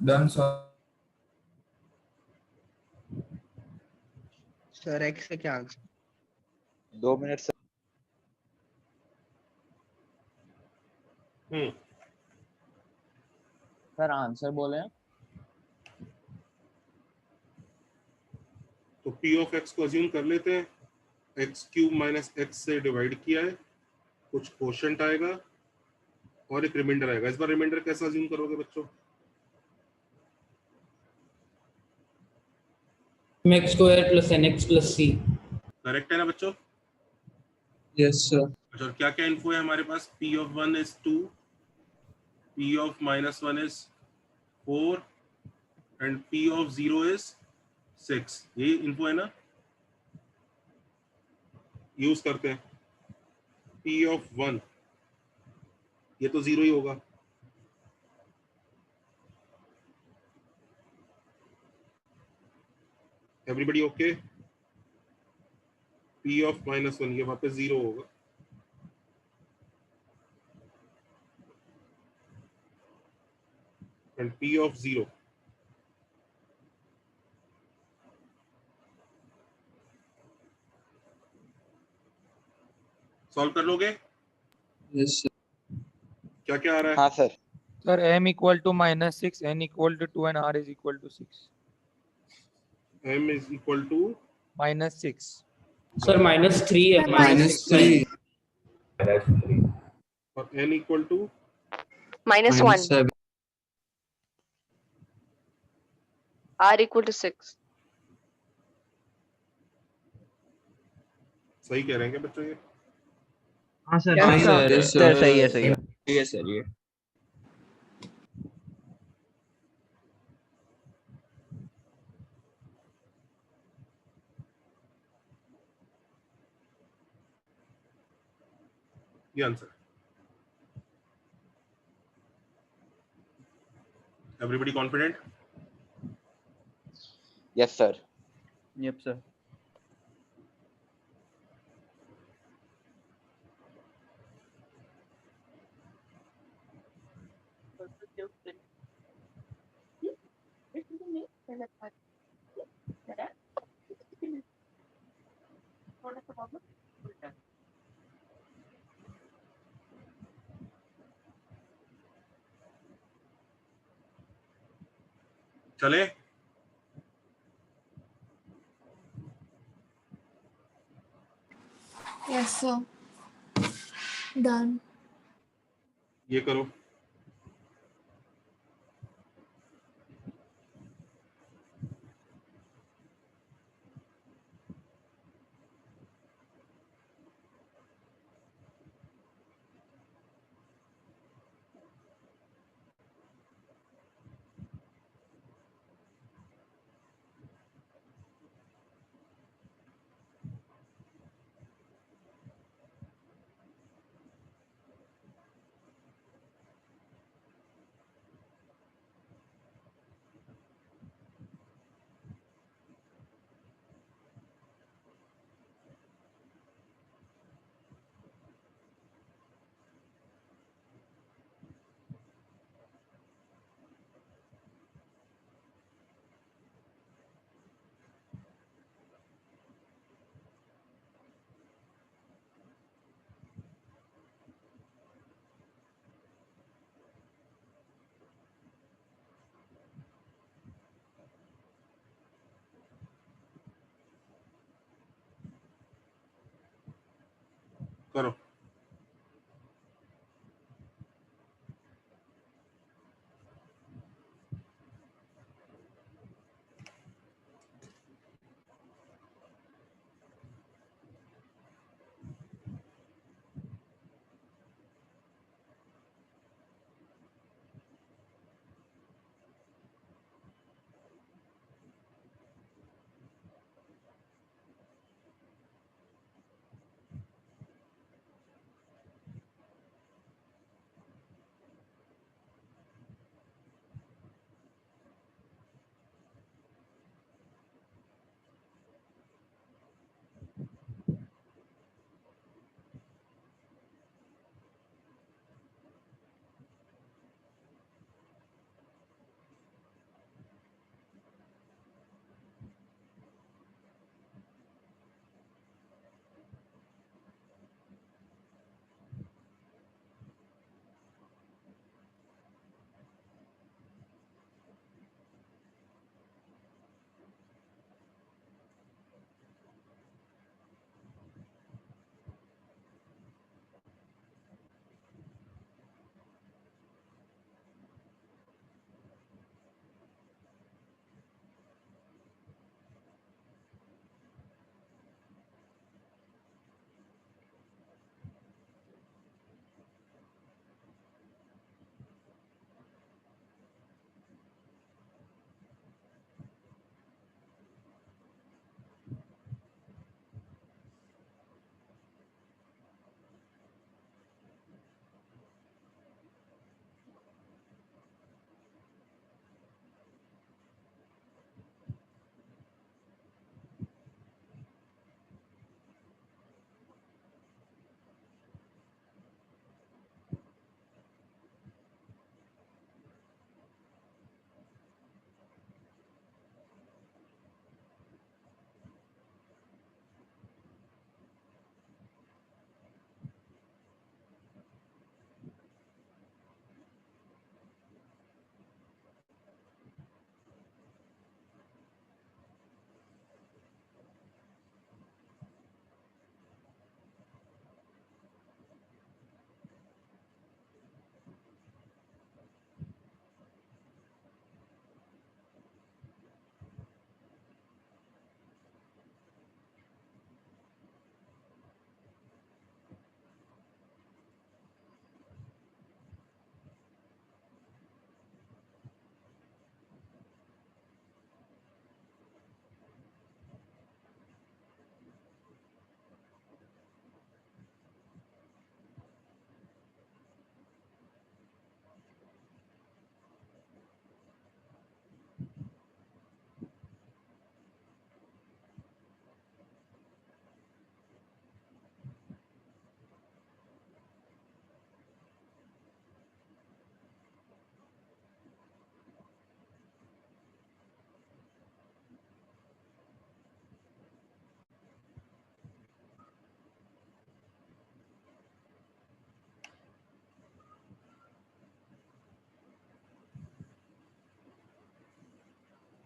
Done sir. Sir x का क्या answer? 2 minute sir. Sir answer बोले हैं। तो पी ऑफ एक्स को अज्यूम कर लेते हैं, एक्स क्यूब माइनस एक्स से डिवाइड किया है, कुछ क्वोशंट आएगा और एक रिमाइंडर आएगा। इस बार रिमाइंडर कैसा अज्यूम करोगे बच्चों? X square plus n x plus c. Correct है ना बच्चों? Yes sir. अच्छा, और क्या क्या इन्फो है हमारे पास? P of 1 is 2, P of minus 1 is 4 and P of 0 is 6। यही इन्फो है ना? यूज करते हैं। पी ऑफ 1 ये तो 0 ही होगा। Everybody okay? P of minus 1 ये वापस 0 होगा। एंड पी ऑफ 0 सॉल्व कर लोगे? Yes sir. क्या क्या आ रहा है? हाँ sir. Sir m equal to -6, n equal to 2 and r is equal to 6. m is equal to -6. Sir -3 है। -3 और n equal to -1. -7 R equal to 6. सही कह रहे हैं क्या बच्चों ये? हाँ सर। हाँ सर। यस सर सही है सही है। सही है सर ये। ये answer. Everybody confident? Yes sir. Yup sir. चले? Yes, sir. Done. ये करो। करो।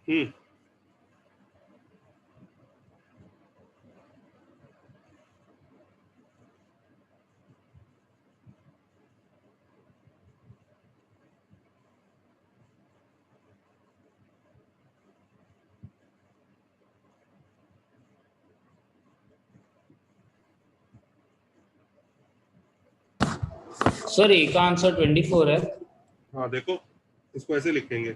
हम्म सर ए का आंसर 24 है। हाँ देखो, इसको ऐसे लिखेंगे,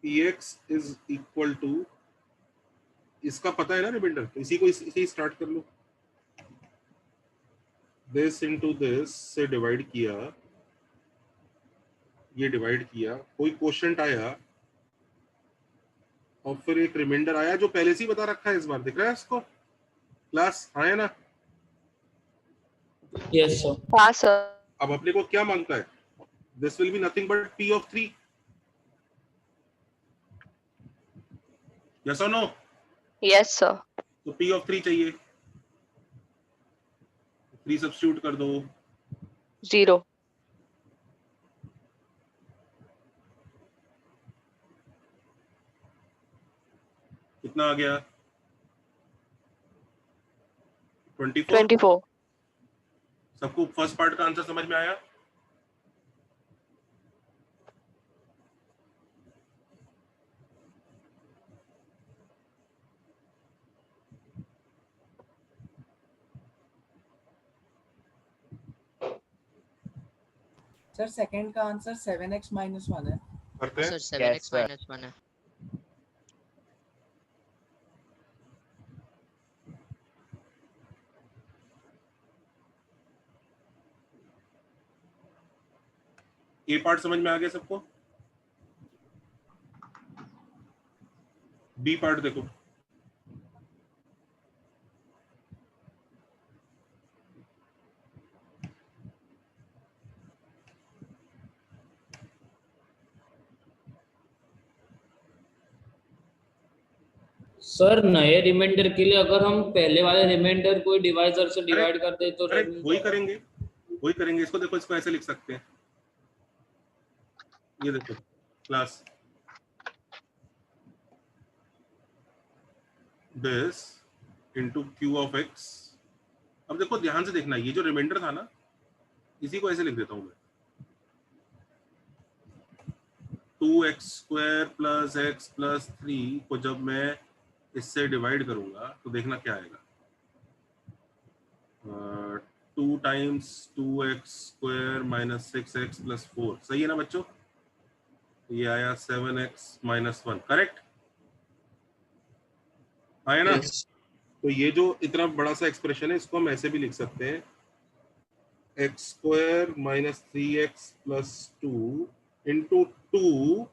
px इज इक्वल टू, इसका पता है ना रिमाइंडर, तो इसी को इसी स्टार्ट कर लो, दिस इनटू दिस से डिवाइड किया, ये डिवाइड किया, कोई क्वोशंट आया और फिर एक रिमाइंडर आया जो पहले से ही बता रखा है, इस बार दिख रहा है इसको क्लास, आया ना? Yes sir. हाँ सर। अब अपने को क्या मांगता है? This will be nothing but p of 3, yes और नो? Yes sir. तो p of 3 चाहिए, 3 सब्स्टिट्यूट कर दो, 0। कितना आ गया? 24। 24। सबको फर्स्ट पार्ट का आंसर समझ में आया? सर सेकंड का आंसर 7x - 1 है। करते हैं सर 7x - 1 है। ए पार्ट समझ में आ गया सबको? बी पार्ट देखो, सर नए रिमाइंडर के लिए अगर हम पहले वाले रिमाइंडर को डिवाइजर से डिवाइड कर दे तो वही करेंगे, वही करेंगे। इसको देखो, इसको ऐसे लिख सकते हैं, ये देखो class, this into q of x। अब देखो ध्यान से देखना, ये जो रिमाइंडर था ना, इसी को ऐसे लिख देता हूं मैं, 2x² प्लस x प्लस 3 को जब मैं इससे डिवाइड करूंगा तो देखना क्या आएगा, 2 times 2x² minus 6x plus 4, सही है ना बच्चों? ये आया 7x माइनस 1, करेक्ट आया ना? Yes. तो ये जो इतना बड़ा सा एक्सप्रेशन है, इसको हम ऐसे भी लिख सकते हैं, x² minus 3x plus 2 into 2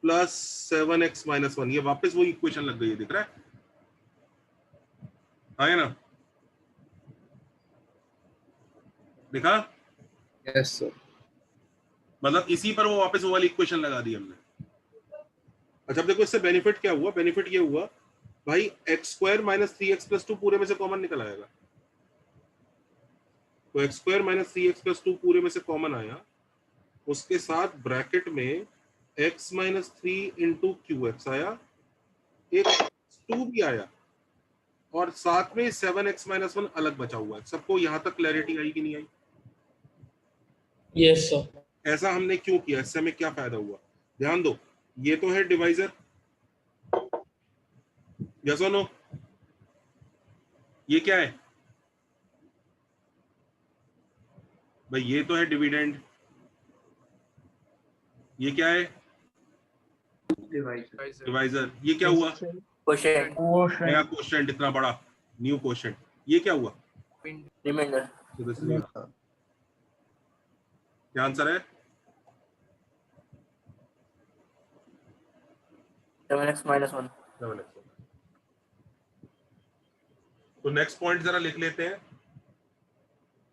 plus 7x minus 1, ये वापस वही इक्वेशन लग गई है, दिख रहा है? आया ना? देखा? Yes sir. मतलब इसी पर वो वापस वो वाली इक्वेशन लगा दी हमने। अच्छा अब देखो इससे बेनिफिट क्या हुआ? बेनिफिट ये हुआ भाई, x² माइनस 3x प्लस 2 पूरे में से कॉमन निकल आएगा, तो x² माइनस 3x प्लस 2 पूरे में से कॉमन आया, उसके साथ ब्रैकेट में x माइनस 3 इंटू QX आया, एक 2 भी आया, और साथ में 7x माइनस 1 अलग बचा हुआ है। सबको यहां तक क्लैरिटी आई कि नहीं आई? Yes sir. ऐसा हमने क्यों किया? इससे हमें क्या फायदा हुआ? ध्यान दो, ये तो है डिवाइजर, यस और नो? ये क्या है भाई? ये तो है डिविडेंड। ये क्या है? डिवाइजर। ये क्या हुआ? क्वोशिएंट। नया क्वोशिएंट, इतना बड़ा न्यू क्वोशिएंट। ये क्या हुआ? रिमाइंडर। क्या आंसर है? 7x minus 1। 7x। तो नेक्स्ट पॉइंट जरा लिख लेते हैं।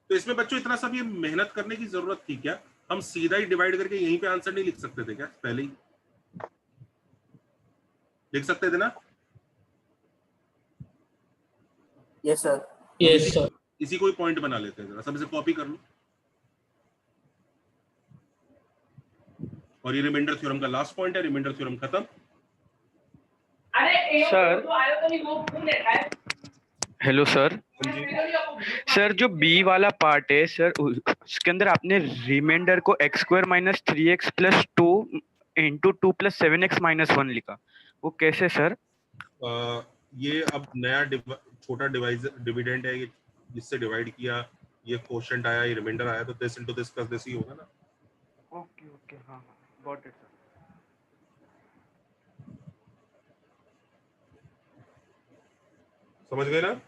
तो इसमें बच्चों इतना सब ये मेहनत करने की जरूरत थी क्या? हम सीधा ही डिवाइड करके यहीं पे आंसर नहीं लिख सकते थे क्या? पहले ही लिख सकते थे ना? Yes sir. Yes sir. इसी को ही पॉइंट बना लेते हैं, जरा सब इसे कॉपी कर लो। और ये रिमाइंडर थ्योरम का लास्ट पॉइंट है, रिमाइंडर थ्योरम खत्म। Sir hello sir. सर जो बी वाला पार्ट है सर, उसके अंदर आपने रिमाइंडर को x square minus 3x plus 2 into 2 plus 7x minus 1 लिखा, वो कैसे सर? ये अब नया छोटा डिविडेंड है, ये जिससे डिवाइड किया, ये क्वोशंट आया, ये रिमाइंडर आया, तो this into this plus this he होगा ना। ओके ओके, हाँ हाँ, गॉट इट सर। समझ गए ना?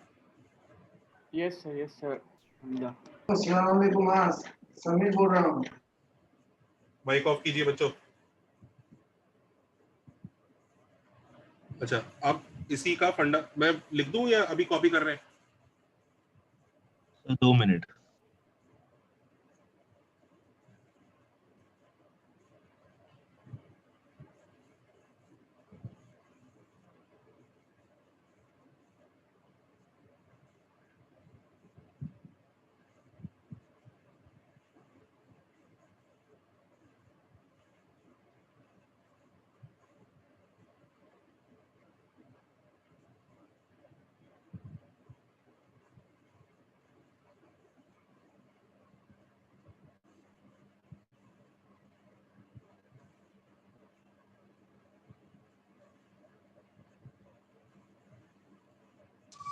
Yes sir. अस्सलाम वालेकुम, समीर बोल रहा हूँ। माइक ऑफ कीजिए बच्चों। अच्छा, अब इसी का फंडा मैं लिख दूं या अभी कॉपी कर रहे हैं? 2 मिनट।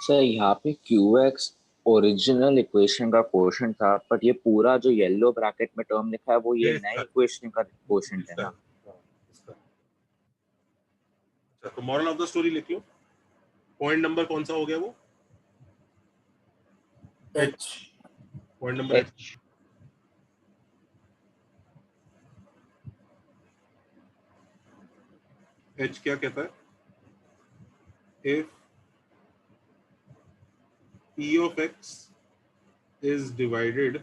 सर यहाँ पे QX ओरिजिनल इक्वेशन का क्वोशंट था, बट ये पूरा जो येलो ब्रैकेट में टर्म लिखा है वो ये नए इक्वेशन का क्वोशंट है ना। अच्छा, तो मॉरल ऑफ द स्टोरी लिख लो। पॉइंट नंबर कौन सा हो गया वो? H। Point number H। H क्या कहता है? If P of X is divided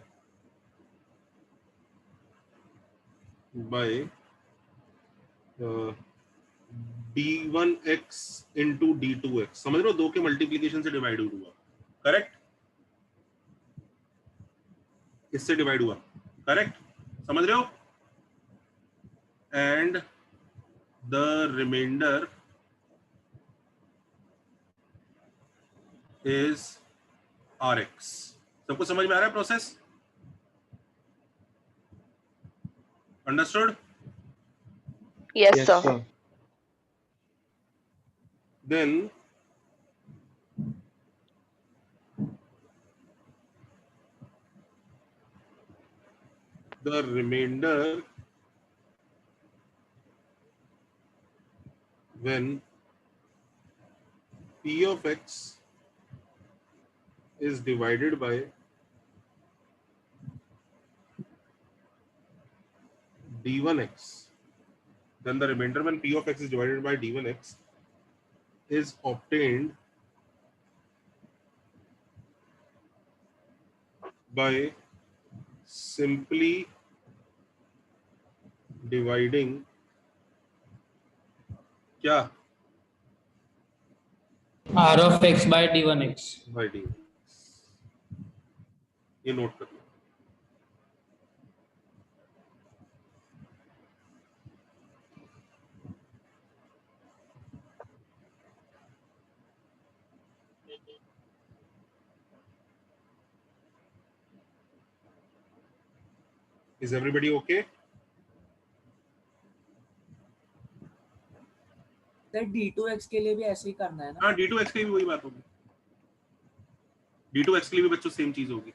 by D1x into D2x, समझ रहे हो? दो के मल्टीप्लीकेशन से डिवाइड हुआ, करेक्ट? इससे डिवाइड हुआ, करेक्ट? समझ रहे हो? And the remainder is Rx। सबको समझ में आ रहा है process? Understood? Yes, sir. Then the remainder when P of X is divided by D1x, then the remainder when P of X is divided by D1x is obtained by simply dividing क्या? R of X by D1x। by D1x। ये note कर लो। Is everybody okay? Sir D2x के लिए भी ऐसे ही करना है ना? हाँ, D2x के लिए भी वही बात होगी। D2x के लिए भी बच्चों सेम चीज होगी।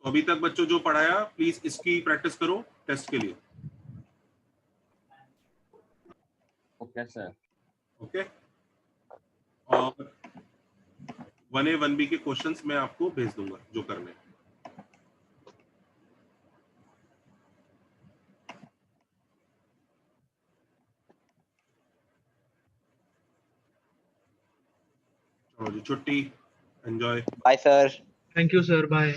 तो अभी तक बच्चों जो पढ़ाया प्लीज इसकी प्रैक्टिस करो टेस्ट के लिए। Okay sir. ओके, और 1A 1B के क्वेश्चंस मैं आपको भेज दूंगा जो करने हैं। चलो जी, छुट्टी, enjoy. Bye sir. Thank you sir, bye.